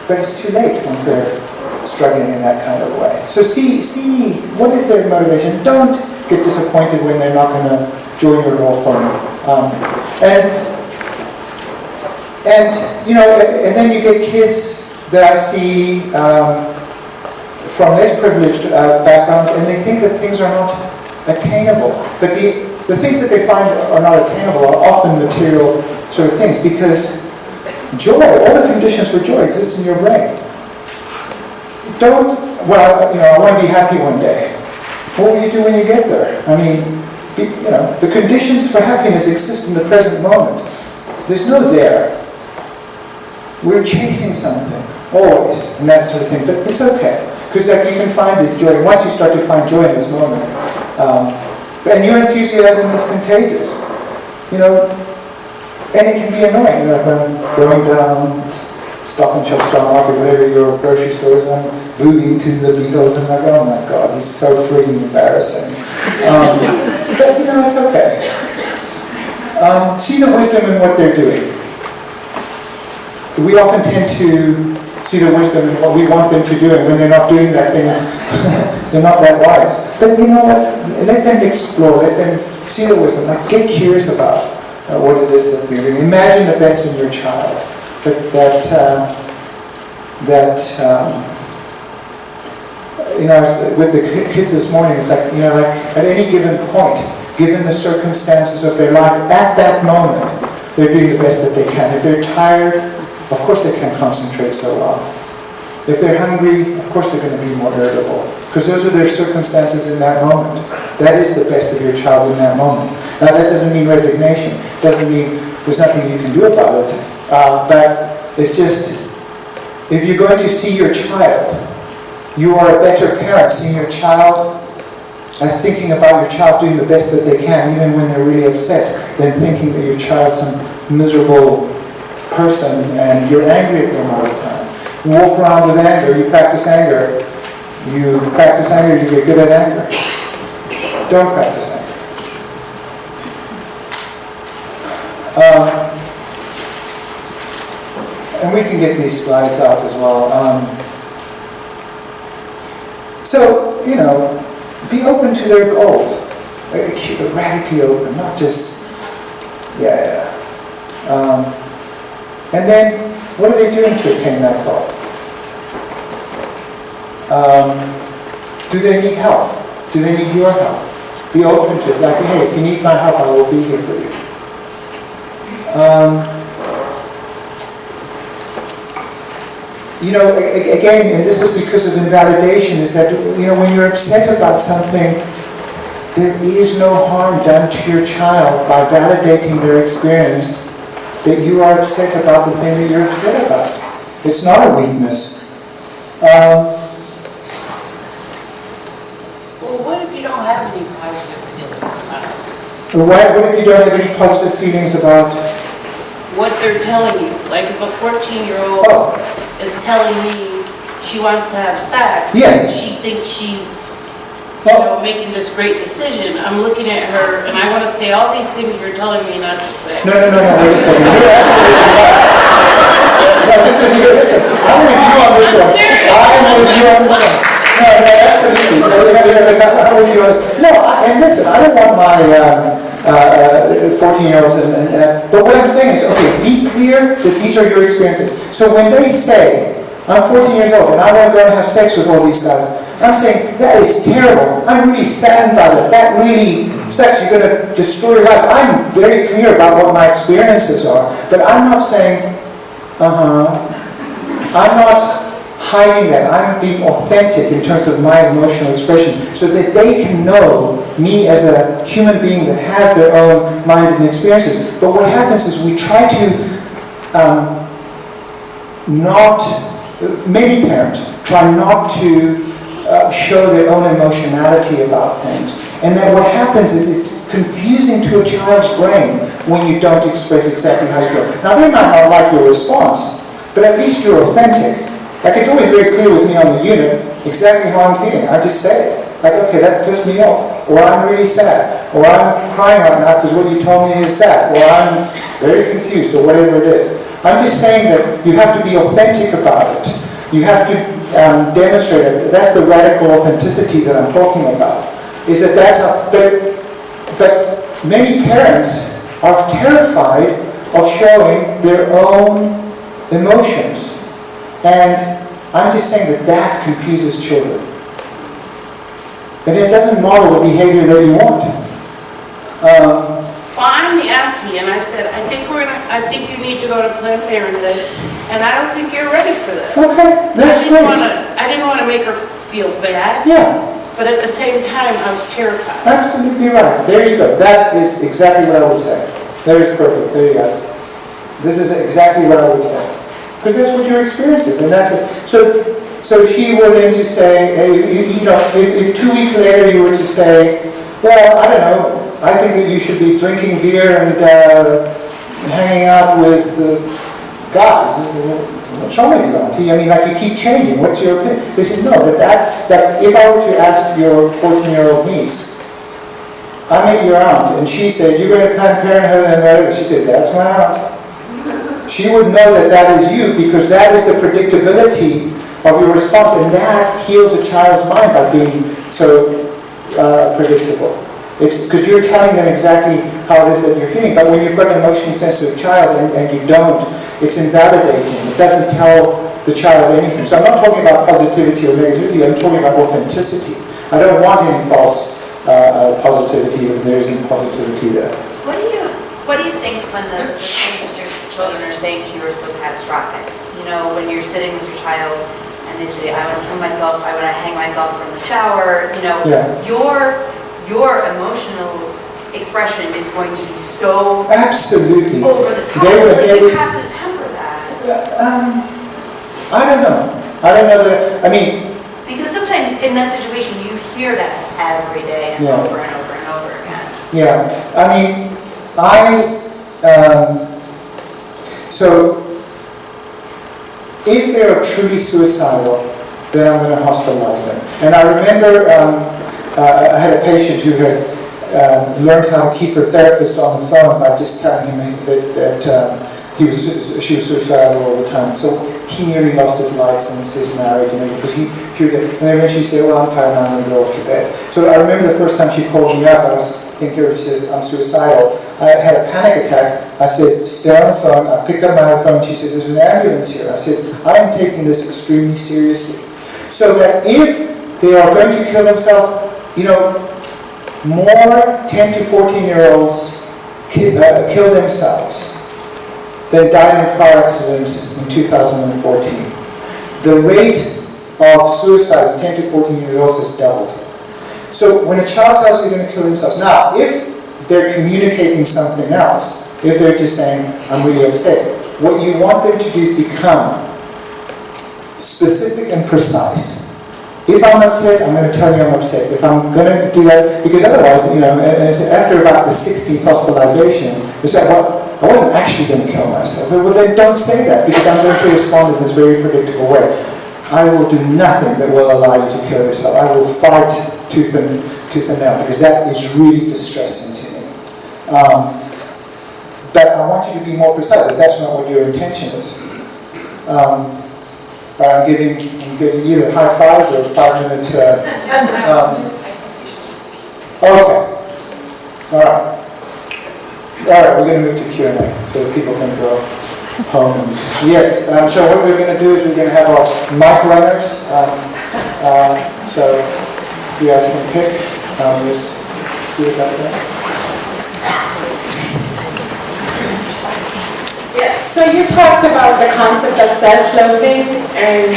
But it's too late once they're struggling in that kind of way. So see what is their motivation. Don't get disappointed when they're not going to join your law firm. And you know, and then you get kids that I see from less privileged backgrounds, and they think that things are not attainable. But the things that they find are not attainable are often material sort of things, because joy, all the conditions for joy exist in your brain. Don't, well, you know, I want to be happy one day. What will you do when you get there? I mean, you know, the conditions for happiness exist in the present moment. There's no there. We're chasing something, always, and that sort of thing, but it's okay. Because like, you can find this joy, and once you start to find joy in this moment, and your enthusiasm is contagious, you know, and it can be annoying, you know, like when I'm going down Stop and Shop, Star Market, whatever your grocery store is, and I'm booting to the Beatles, and I'm like, oh my God, he's so freaking embarrassing. But you know, it's okay. See the wisdom in what they're doing. We often tend to see the wisdom in what we want them to do, and when they're not doing that thing, they're not that wise. But you know what? Let them explore, let them see the wisdom. Like, get curious about what it is that they're doing. Imagine the best in your child. You know, with the kids this morning, it's like, you know, like at any given point, given the circumstances of their life, at that moment, they're doing the best that they can. If they're tired, of course they can't concentrate so well. If they're hungry, of course they're going to be more irritable. Because those are their circumstances in that moment. That is the best of your child in that moment. Now that doesn't mean resignation. Doesn't mean there's nothing you can do about it. But it's just, if you're going to see your child, you are a better parent seeing your child as thinking about your child doing the best that they can, even when they're really upset, than thinking that your child's some miserable person and you're angry at them all the time. You walk around with anger, you practice anger, you get good at anger. Don't practice anger. And we can get these slides out as well. So, you know, be open to their goals. Radically open, not just, and then, what are they doing to attain that goal? Do they need help? Do they need your help? Be open to it. Like, hey, if you need my help, I will be here for you. You know, again, and this is because of invalidation, is that, you know, when you're upset about something, there is no harm done to your child by validating their experience that you are upset about the thing that you're upset about. It's not a weakness. Well, what if you don't have any positive feelings about it? What if you don't have any positive feelings about What they're telling you? Like if a 14-year-old is telling me she wants to have sex, Yes. she thinks she's you know, making this great decision. I'm looking at her and I want to say all these things you're telling me not to say. No, wait a second. You're absolutely right. No, listen, I'm with you on this one. I'm with you on this one. No, absolutely. I'm with you on this. No, and listen, I don't want my 14-year-olds, but what I'm saying is, okay, be clear that these are your experiences. So when they say, I'm 14 years old and I want to go and have sex with all these guys, I'm saying, that is terrible. I'm really saddened by that. That really sucks. You're going to destroy your life. I'm very clear about what my experiences are, but I'm not saying, I'm not hiding that. I'm being authentic in terms of my emotional expression so that they can know me as a human being that has their own mind and experiences. But what happens is we try to many parents try not to show their own emotionality about things. And then what happens is it's confusing to a child's brain when you don't express exactly how you feel. Now they might not like your response, but at least you're authentic. Like it's always very clear with me on the unit exactly how I'm feeling. I just say it. Like, okay, that pissed me off. Or I'm really sad. Or I'm crying right now because what you told me is that. Or I'm very confused, or whatever it is. I'm just saying that you have to be authentic about it. You have to demonstrate it. That's the radical authenticity that I'm talking about. Is that that's how, but many parents are terrified of showing their own emotions. And I'm just saying that that confuses children. And it doesn't model the behavior that you want. Well, I'm the auntie, and I said, I think you need to go to Planned Parenthood, and I don't think you're ready for this. Okay, that's great. I didn't want to make her feel bad. Yeah. But at the same time, I was terrified. Absolutely right. There you go. That is exactly what I would say. That is perfect. There you go. This is exactly what I would say. Because that's what your experience is, and that's it. So if she were then to say, if 2 weeks later you were to say, well, I don't know, I think that you should be drinking beer and hanging out with guys. I said, well, what's wrong with you, Auntie? I mean, like, you keep changing. What's your opinion? They said, no, that if I were to ask your 14-year-old niece, I met your aunt, and she said, you're going to Planned Parenthood and whatever. She said, that's my aunt. She would know that that is you, because that is the predictability of your response, and that heals a child's mind by being so predictable. It's because you're telling them exactly how it is that you're feeling. But when you've got an emotionally sensitive child and you don't, it's invalidating. It doesn't tell the child anything. So I'm not talking about positivity or negativity. I'm talking about authenticity. I don't want any false positivity if there isn't positivity there. What do you think when the things that your children are saying to you are so catastrophic? You know, when you're sitting with your child and they say, I want to hang myself from the shower, you know, your emotional expression is going to be so absolutely over the top. You have to temper that. I don't know that. I mean, because sometimes in that situation you hear that every day and over and over and over again. Yeah, I mean, so if they are truly suicidal, then I'm going to hospitalize them. And I remember I had a patient who had learned how to keep her therapist on the phone by just telling him that she was suicidal all the time. So he nearly lost his license, his marriage, and everything. And then eventually she said, well, I'm tired now, I'm going to go off to bed. So I remember the first time she called me up, I was thinking, she says, I'm suicidal. I had a panic attack. I said, stay on the phone. I picked up my phone. She says, there's an ambulance here. I said, I'm taking this extremely seriously. So that if they are going to kill themselves, you know, more 10 to 14-year-olds kill themselves than died in car accidents in 2014. The rate of suicide in 10 to 14-year-olds has doubled. So when a child tells you they're going to kill themselves, now if they're communicating something else, if they're just saying, I'm really upset, what you want them to do is become specific and precise. If I'm upset, I'm going to tell you I'm upset. If I'm going to do that, because otherwise, you know, after about the 16th hospitalization, they say, well, I wasn't actually going to kill myself. Well, then don't say that, because I'm going to respond in this very predictable way. I will do nothing that will allow you to kill yourself. I will fight tooth and nail, because that is really distressing to me. But I want you to be more precise if that's not what your intention is. I'm giving either high fives or 5-minute. Okay. All right. We're going to move to Q&A so that people can go home. Yes. So what we're going to do is we're going to have our mic runners. So you guys can pick. Just do it that way. Yes, so you talked about the concept of self-loathing, and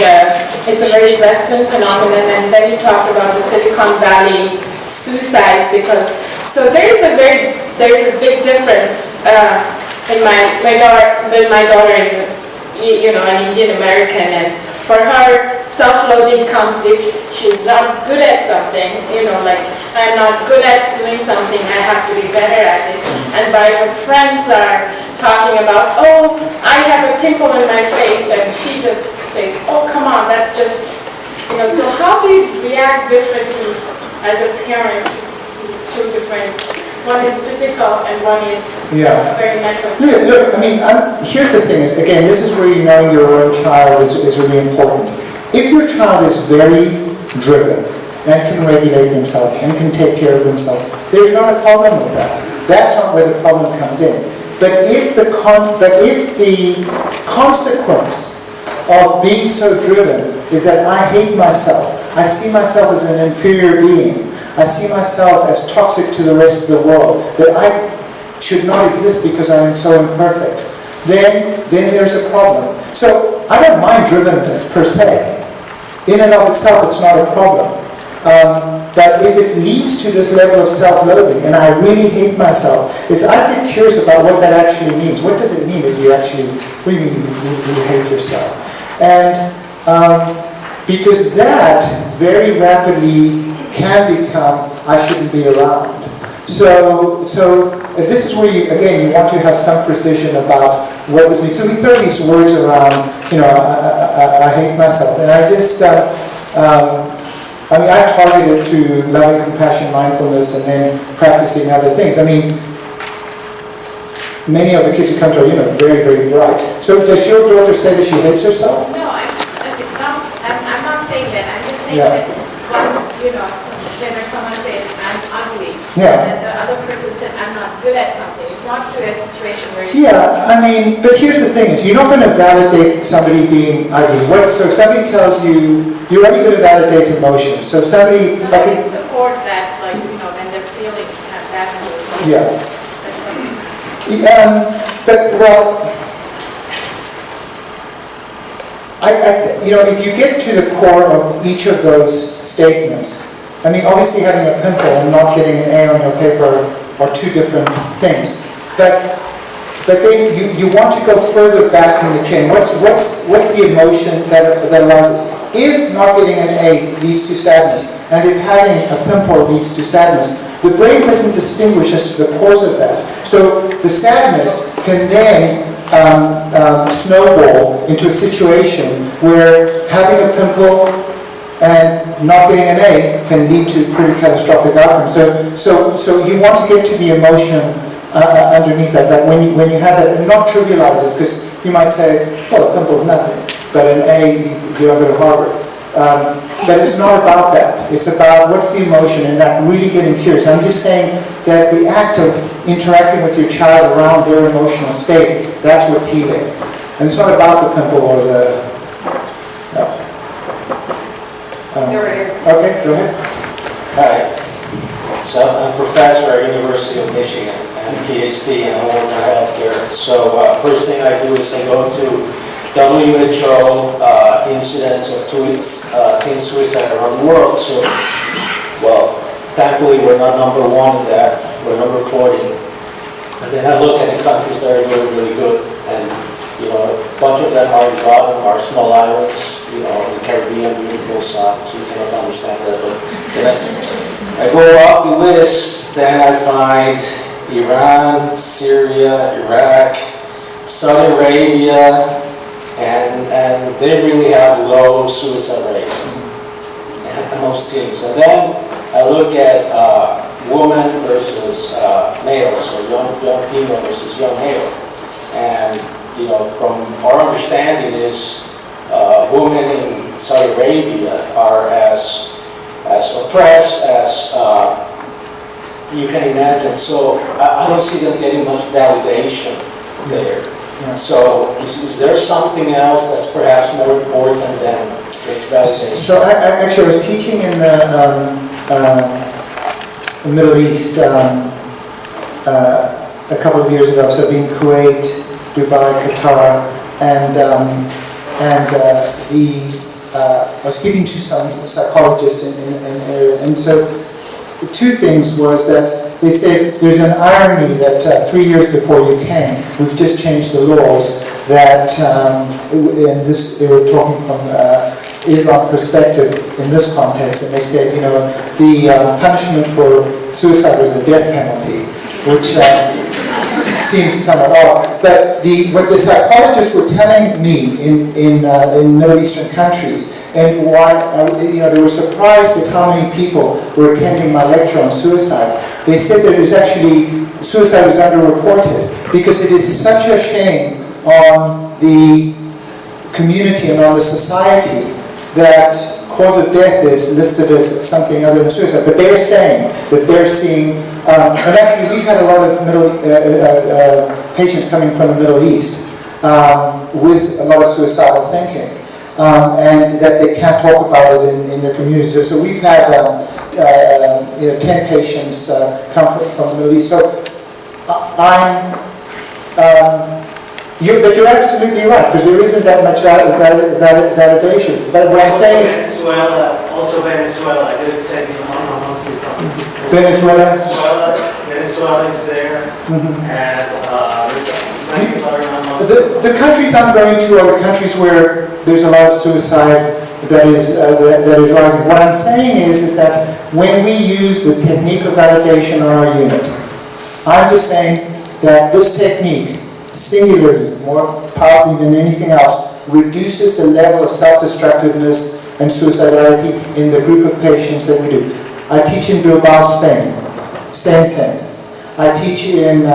it's a very Western phenomenon, and then you talked about the Silicon Valley suicides, because, so there's a big difference in my daughter is, an Indian American, and for her, self-loathing comes if she's not good at something, like, I'm not good at doing something, I have to be better at it, and by her friends are talking about, oh, I have a pimple in my face, and she just says, oh, come on, that's just, so how do you react differently as a parent who's two different, one is physical and one is very mental? Look, here's the thing is, again, this is where knowing your own child is really important. If your child is very driven and can regulate themselves and can take care of themselves, there's not a problem with that. That's not where the problem comes in. But if the consequence of being so driven is that I hate myself, I see myself as an inferior being, I see myself as toxic to the rest of the world, that I should not exist because I am so imperfect, then there's a problem. So I don't mind drivenness per se. In and of itself, it's not a problem. But if it leads to this level of self-loathing, and I really hate myself, I'd get curious about what that actually means. What does it mean that you actually, what do you mean you hate yourself? And because that very rapidly can become, I shouldn't be around. So this is where you want to have some precision about what this means. So we throw these words around, I hate myself. And I just, I target it to loving compassion, mindfulness, and then practicing other things. Many of the kids who come to are, very, very bright. So does your daughter say that she hates herself? No, it's not, I'm not saying that. I'm just saying that when someone says, I'm ugly, and the other person said, I'm not good at something. It's not to a situation where you... but here's the thing is, you're not going to validate somebody being ugly. So if somebody tells you, you're only going to validate emotions. So if somebody... I support that, when the feelings have that. If you get to the core of each of those statements, obviously having a pimple and not getting an A on your paper are two different things. But then you want to go further back in the chain. What's the emotion that arises? If not getting an A leads to sadness, and if having a pimple leads to sadness, the brain doesn't distinguish as to the cause of that. So the sadness can then snowball into a situation where having a pimple and not getting an A can lead to pretty catastrophic outcomes. So you want to get to the emotion underneath that when you have that, and not trivialize it, because you might say, well, a pimple is nothing, but an A, you don't go to Harvard. But it's not about that. It's about what's the emotion and not really getting curious. I'm just saying that the act of interacting with your child around their emotional state, that's what's healing. And it's not about the pimple or the... Okay, go ahead. Hi. So I'm a professor at University of Michigan and PhD, and I work in healthcare. So first thing I do is I go to WHO incidents of teen suicide around the world. So, thankfully we're not number 1 in that. We're number 40. But then I look at the countries that are doing really good, and a bunch of them are in the bottom, are small islands, in the Caribbean, beautiful stuff, so you cannot understand that. But then I go up the list, then I find Iran, Syria, Iraq, Saudi Arabia, and they really have low suicide rates amongst teens. And then I look at woman versus male, so young female versus young male. And, you know, from our understanding is women in Saudi Arabia are as oppressed as you can imagine. So I don't see them getting much validation there. Yeah. So is there something else that's perhaps more important than just validation? So actually, I was teaching in the Middle East a couple of years ago. So I've been in Kuwait, Dubai, Qatar, and I was speaking to some psychologists in the area, and so the two things was that they said there's an irony that 3 years before you came, we've just changed the laws that, in this, they were talking from Islam perspective in this context, and they said, you know, the punishment for suicide was the death penalty, which seemed somewhat odd. But what the psychologists were telling me in Middle Eastern countries, and why, you know, they were surprised at how many people were attending my lecture on suicide. They said that it was actually, suicide was underreported because it is such a shame on the community and on the society that cause of death is listed as something other than suicide. But they're saying that they're seeing, and actually we've had a lot of patients coming from the Middle East with a lot of suicidal thinking. And that they can't talk about it in their communities. So we've had 10 patients come from the Middle East. So but you're absolutely right, because there isn't that much validation. But what I'm saying is... Venezuela, I didn't say mostly from Venezuela is there, and the countries I'm going to are the countries where there's a lot of suicide that is rising. What I'm saying is that when we use the technique of validation on our unit, I'm just saying that this technique, singularly, more powerfully than anything else, reduces the level of self-destructiveness and suicidality in the group of patients that we do. I teach in Bilbao, Spain, same thing. I teach in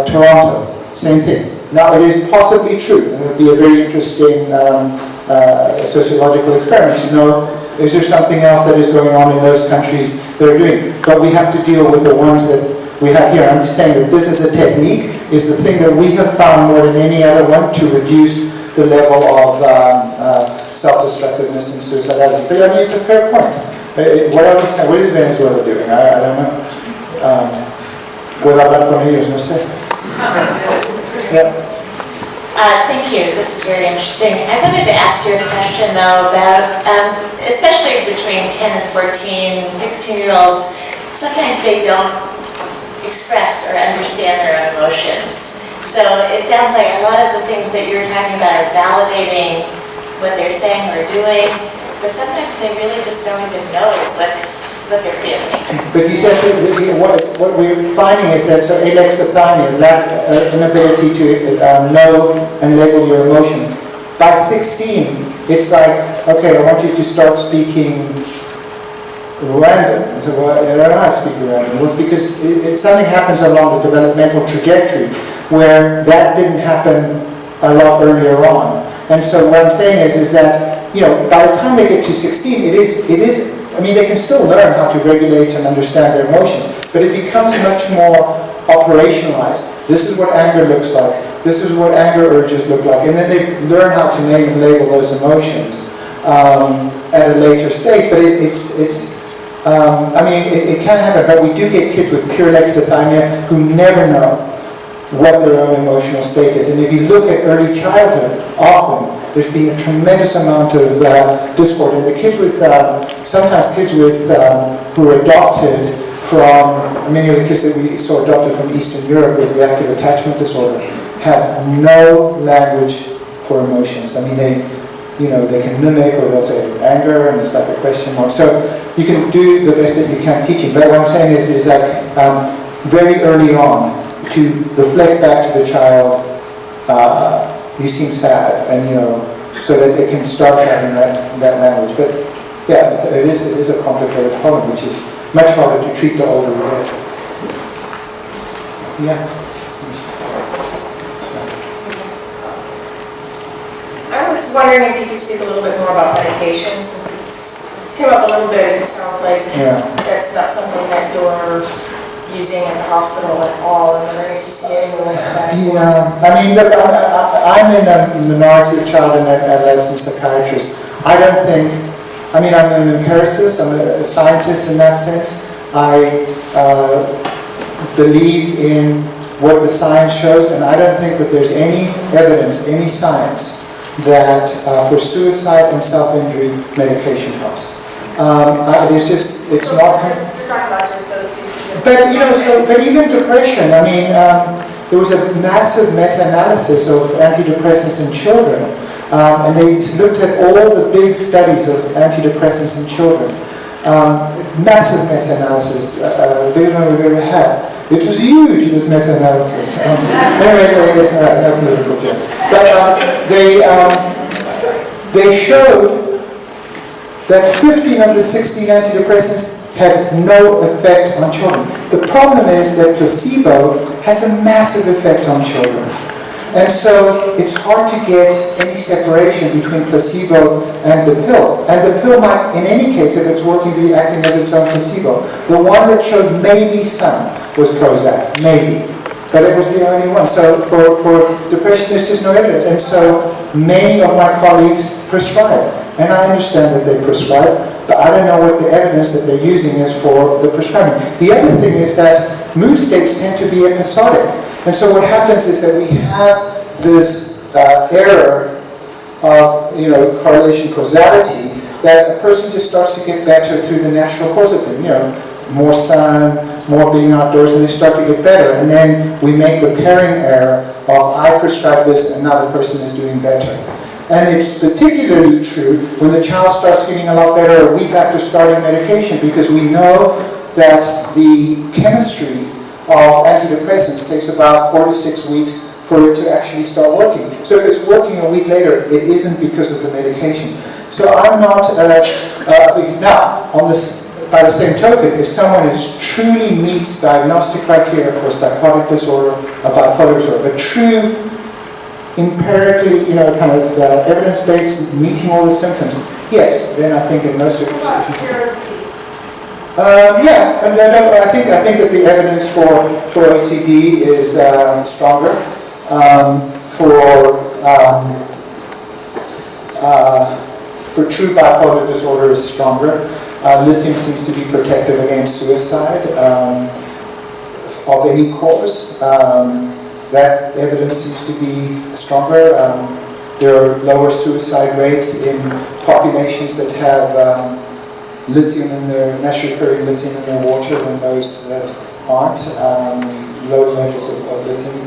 Toronto, same thing. Now, it is possibly true, and it would be a very interesting sociological experiment to know, is there something else that is going on in those countries that are doing? But we have to deal with the ones that we have here. I'm just saying that this is a technique, is the thing that we have found more than any other one to reduce the level of self-destructiveness and suicidality. But I mean, it's a fair point. What is Venezuela doing? I don't know. Puedo hablar con ellos, no sé. Yeah. Thank you. This is very interesting. I wanted to ask you a question, though, about, especially between 10 and 14, 16-year-olds, sometimes they don't express or understand their own emotions. So it sounds like a lot of the things that you're talking about are validating what they're saying or doing, but sometimes they really just don't even know what they're feeling. But you said what we're finding is that alexithymia, inability to know and label your emotions. By 16, it's like, okay, I want you to start speaking random. I said, well, I don't know how to speak random. Well, it's because something happens along the developmental trajectory where that didn't happen a lot earlier on. And so what I'm saying is that, you know, by the time they get to 16, it is, I mean, they can still learn how to regulate and understand their emotions, but it becomes much more operationalized. This is what anger looks like. This is what anger urges look like. And then they learn how to name and label those emotions at a later stage. But I mean, it can happen, but we do get kids with pure alexithymia who never know what their own emotional state is. And if you look at early childhood, often, there's been a tremendous amount of discord. And the kids with, sometimes kids with, who are adopted from, many of the kids that we saw adopted from Eastern Europe with reactive attachment disorder, have no language for emotions. I mean, they can mimic, or they'll say anger, and it's like a question mark. So you can do the best that you can teaching. But what I'm saying is like very early on, to reflect back to the child, you seem sad, and so that it can start having that language. But yeah, it is a complicated problem, which is much harder to treat the older you get. Yeah. I was wondering if you could speak a little bit more about medication, since it's came up a little bit, and it sounds like that's not something that you're using at the hospital at all. I'm wondering if you see anything like that. Yeah, I mean, look, I'm in a minority of child and adolescent psychiatrists. I don't think, I mean, I'm an empiricist, I'm a scientist in that sense. I believe in what the science shows, and I don't think that there's any evidence, any science, that for suicide and self-injury, medication helps. There's just, it's not... You're talking about just those two specific... But, you know, but even depression, I mean, there was a massive meta-analysis of antidepressants in children, and they looked at all the big studies of antidepressants in children. Massive meta-analysis, the biggest one we've ever had. It was huge, this meta-analysis. Anyway, no political jokes. But they showed that 15 of the 16 antidepressants had no effect on children. The problem is that placebo has a massive effect on children. And so it's hard to get any separation between placebo and the pill. And the pill might, in any case, if it's working, be acting as its own placebo. The one that showed maybe some was Prozac, maybe. But it was the only one. So for depression, there's just no evidence. And so many of my colleagues prescribe. And I understand that they prescribe, but I don't know what the evidence that they're using is for the prescribing. The other thing is that mood states tend to be episodic. And so what happens is that we have this error of, you know, correlation causality, that a person just starts to get better through the natural course of things. You know, more sun, more being outdoors, and they start to get better. And then we make the pairing error of I prescribe this and now the person is doing better. And it's particularly true when the child starts feeling a lot better a week after starting medication, because we know that the chemistry of antidepressants takes about 4 to 6 weeks for it to actually start working. So if it's working a week later, it isn't because of the medication. So I'm not, now, on this, by the same token, if someone truly meets diagnostic criteria for a psychotic disorder, a bipolar disorder, a true empirically, you know, kind of evidence-based, meeting all the symptoms, yes, then I think in those circumstances. Yeah, I think that the evidence for OCD is stronger. For true bipolar disorder is stronger. Lithium seems to be protective against suicide of any cause. That evidence seems to be stronger. There are lower suicide rates in populations that have lithium in their, naturally occurring lithium in their water than those that aren't. Low levels of lithium.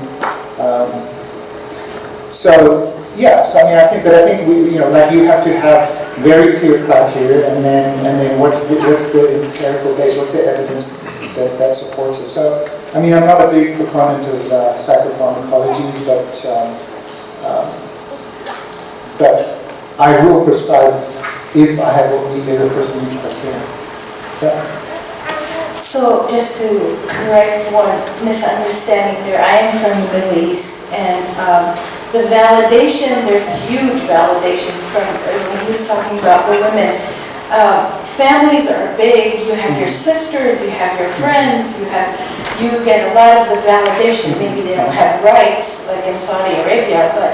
So I mean, I think we, you know, like you have to have very clear criteria, and then what's the empirical base, what's the evidence that supports it. So, I mean, I'm not a big proponent of psychopharmacology, but I will prescribe if I have what the other person meets criteria. Yeah. So just to correct one misunderstanding there, I am from the Middle East, and the validation, there's huge validation from, when he was talking about the women, families are big, you have your sisters, you have your friends, you get a lot of the validation. Maybe they don't have rights like in Saudi Arabia, but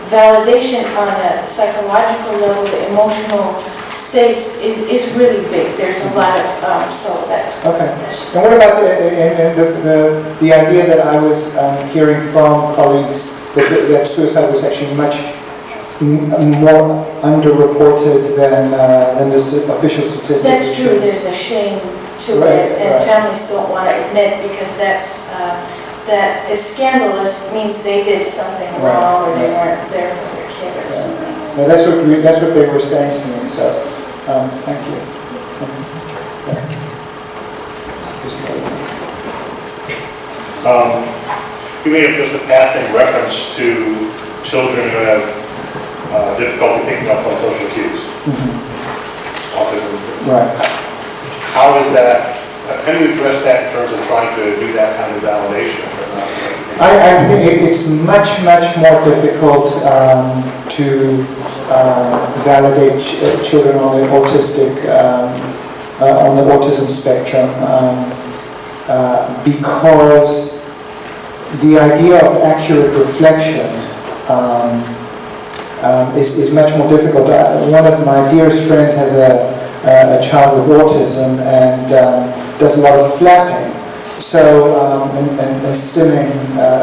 validation on a psychological level, the emotional states is really big. There's a lot of, so that... Okay. And what about the idea that I was hearing from colleagues that suicide was actually much more underreported than the official statistics? That's true. There's a shame to it, and families don't want to admit, because that is scandalous. It means they did something wrong, or they weren't there for their kid or something. So that's what they were saying to me. So thank you. You made just a passing reference to children who have difficulty picking up on social cues, autism, autism. Right. How does that, how do you address that in terms of trying to do that kind of validation? I think it's much, much more difficult to validate children on the autism spectrum because the idea of accurate reflection is much more difficult. One of my dearest friends has a child with autism and does a lot of flapping, so and stimming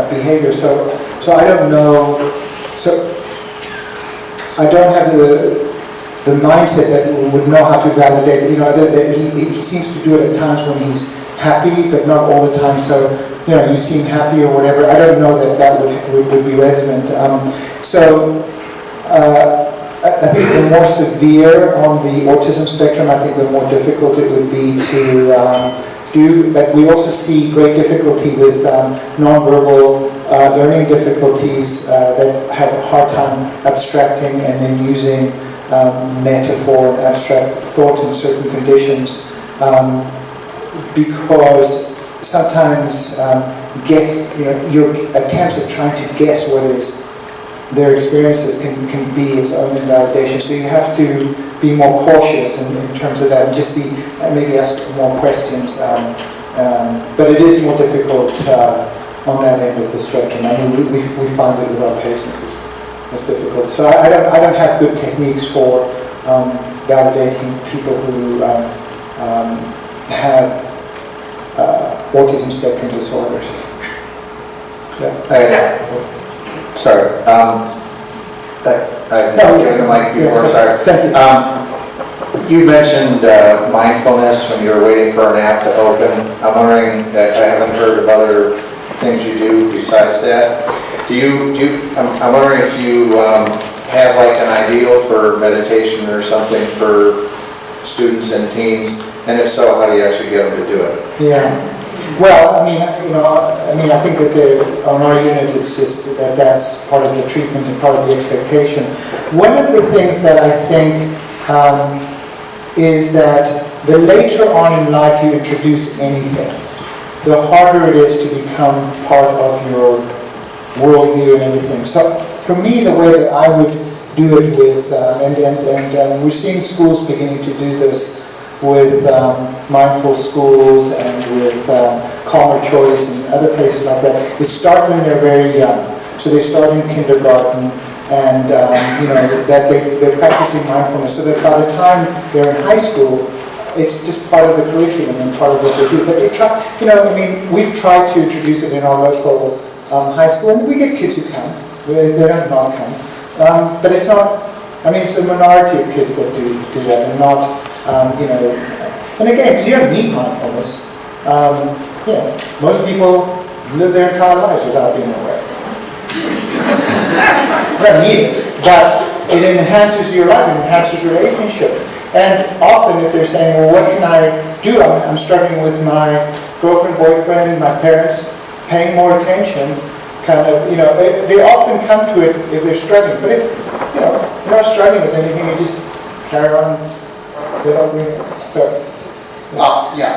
behavior. So I don't know. So I don't have the mindset that would know how to validate. You know, that he seems to do it at times when he's happy, but not all the time. So you know, you seem happy or whatever. I don't know that would be resonant. I think the more severe on the autism spectrum, I think the more difficult it would be to do. But we also see great difficulty with nonverbal learning difficulties that have a hard time abstracting and then using metaphor and abstract thought in certain conditions because sometimes your attempts at trying to guess what is their experiences can be its own invalidation. So you have to be more cautious in terms of that and just maybe ask more questions. But it is more difficult on that end of the spectrum. I mean, we find it with our patients. It's difficult. So I don't have good techniques for validating people who have autism spectrum disorders. Yeah. Sorry. I've given the mic before, sorry. Thank you. You mentioned mindfulness when you were waiting for an app to open. I'm wondering, I haven't heard of other things you do besides that. I'm wondering if you have like an ideal for meditation or something for students and teens, and if so, how do you actually get them to do it? Yeah. Well, I think that on our unit, it's just that's part of the treatment and part of the expectation. One of the things that I think is that the later on in life you introduce anything, the harder it is to become part of your worldview and everything. So for me, the way that I would do it with, and we're seeing schools beginning to do this with mindful schools and with Calmer Choice and other places like that, is start when they're very young. So they start in kindergarten and that they're practicing mindfulness so that by the time they're in high school, it's just part of the curriculum and part of what they do. But we've tried to introduce it in our local high school, and we get kids who come. They don't not come. But it's not, it's a minority of kids that do that, and not, and again, because you don't need mindfulness. Most people live their entire lives without being aware. You don't need it, but it enhances your life, it enhances relationships. And often if they're saying, well, what can I do? I'm struggling with my girlfriend, boyfriend, my parents, paying more attention, they often come to it if they're struggling. But if, you're not struggling with anything, you just carry on. They don't really,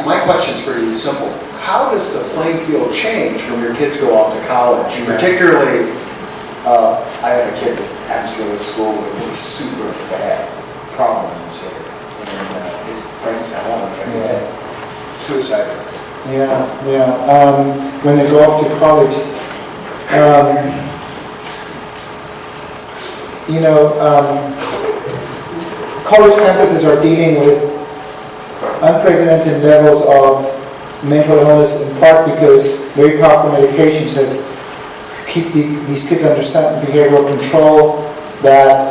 my question's pretty simple. How does the playing field change when your kids go off to college? Particularly, I have a kid that happens to go to school with a really super bad problem in this area. And it brings that home. Suicide rates. When they go off to college, college campuses are dealing with unprecedented levels of mental illness, in part because very powerful medications have keep these kids under certain behavioral control that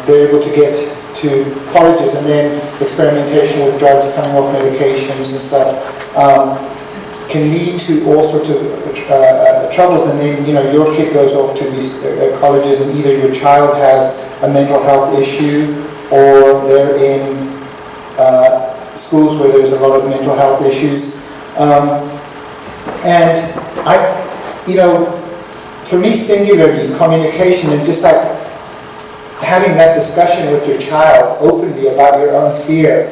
they're able to get to colleges, and then experimentation with drugs, coming off medications and stuff can lead to all sorts of troubles. And then your kid goes off to these colleges, and either your child has a mental health issue, or they're in schools where there's a lot of mental health issues. And for me, singularly, communication and just like having that discussion with your child openly about your own fear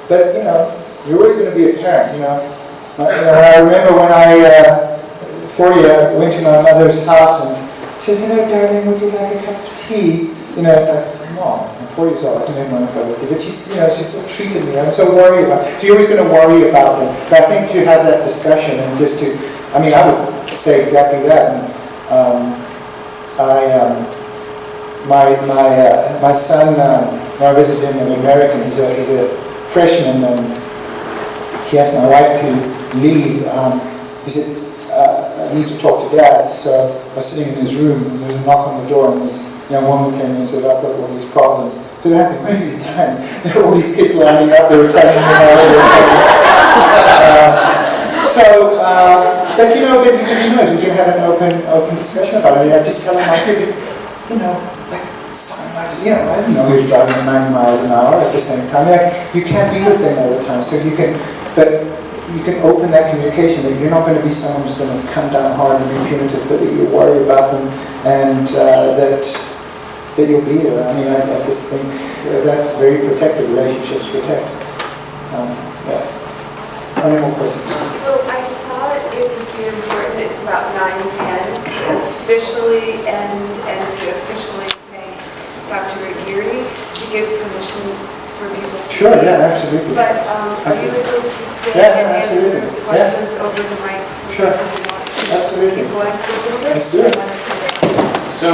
But, you know, you're always going to be a parent, you know. I remember when I, 40, I went to my mother's house and said, "Hello, darling, would you like a cup of tea?" You know, it's like, Mom, I'm 40 years old, I can make my own cup of tea. But she's, you know, she still treated me. I'm so worried about, so you're always going to worry about them. But I think to have that discussion and just to, I mean, I would say exactly that. And, my son, when I visited him in America, he's a freshman, and he asked my wife to leave. He said, "I need to talk to Dad." So I was sitting in his room, and there was a knock on the door, and this young woman came in and said, "I've got all these problems." So I think, "When have you done?" There were all these kids lining up, they were telling me about all their problems. But you know, because he knows we can have an open discussion about it. I just tell him, I figured, you know, like, so much, you know, I didn't know he was driving at 90 miles an hour at the same time. Like, you can't be with them all the time, so you can, but you can open that communication that you're not going to be someone who's going to come down hard and be punitive, but that you worry about them and that you'll be there. I mean, I just think that's very protective. Relationships protect. Yeah. Any more questions? So I thought it would be important, it's about 9:10, to officially end and to officially thank Dr. Aguirre to give permission for people to Sure, leave. yeah, absolutely. But are you able to stay Yeah, and answer absolutely. questions over the mic? Sure. Absolutely. Keep going for a little bit? Let's do it. I wanted to- So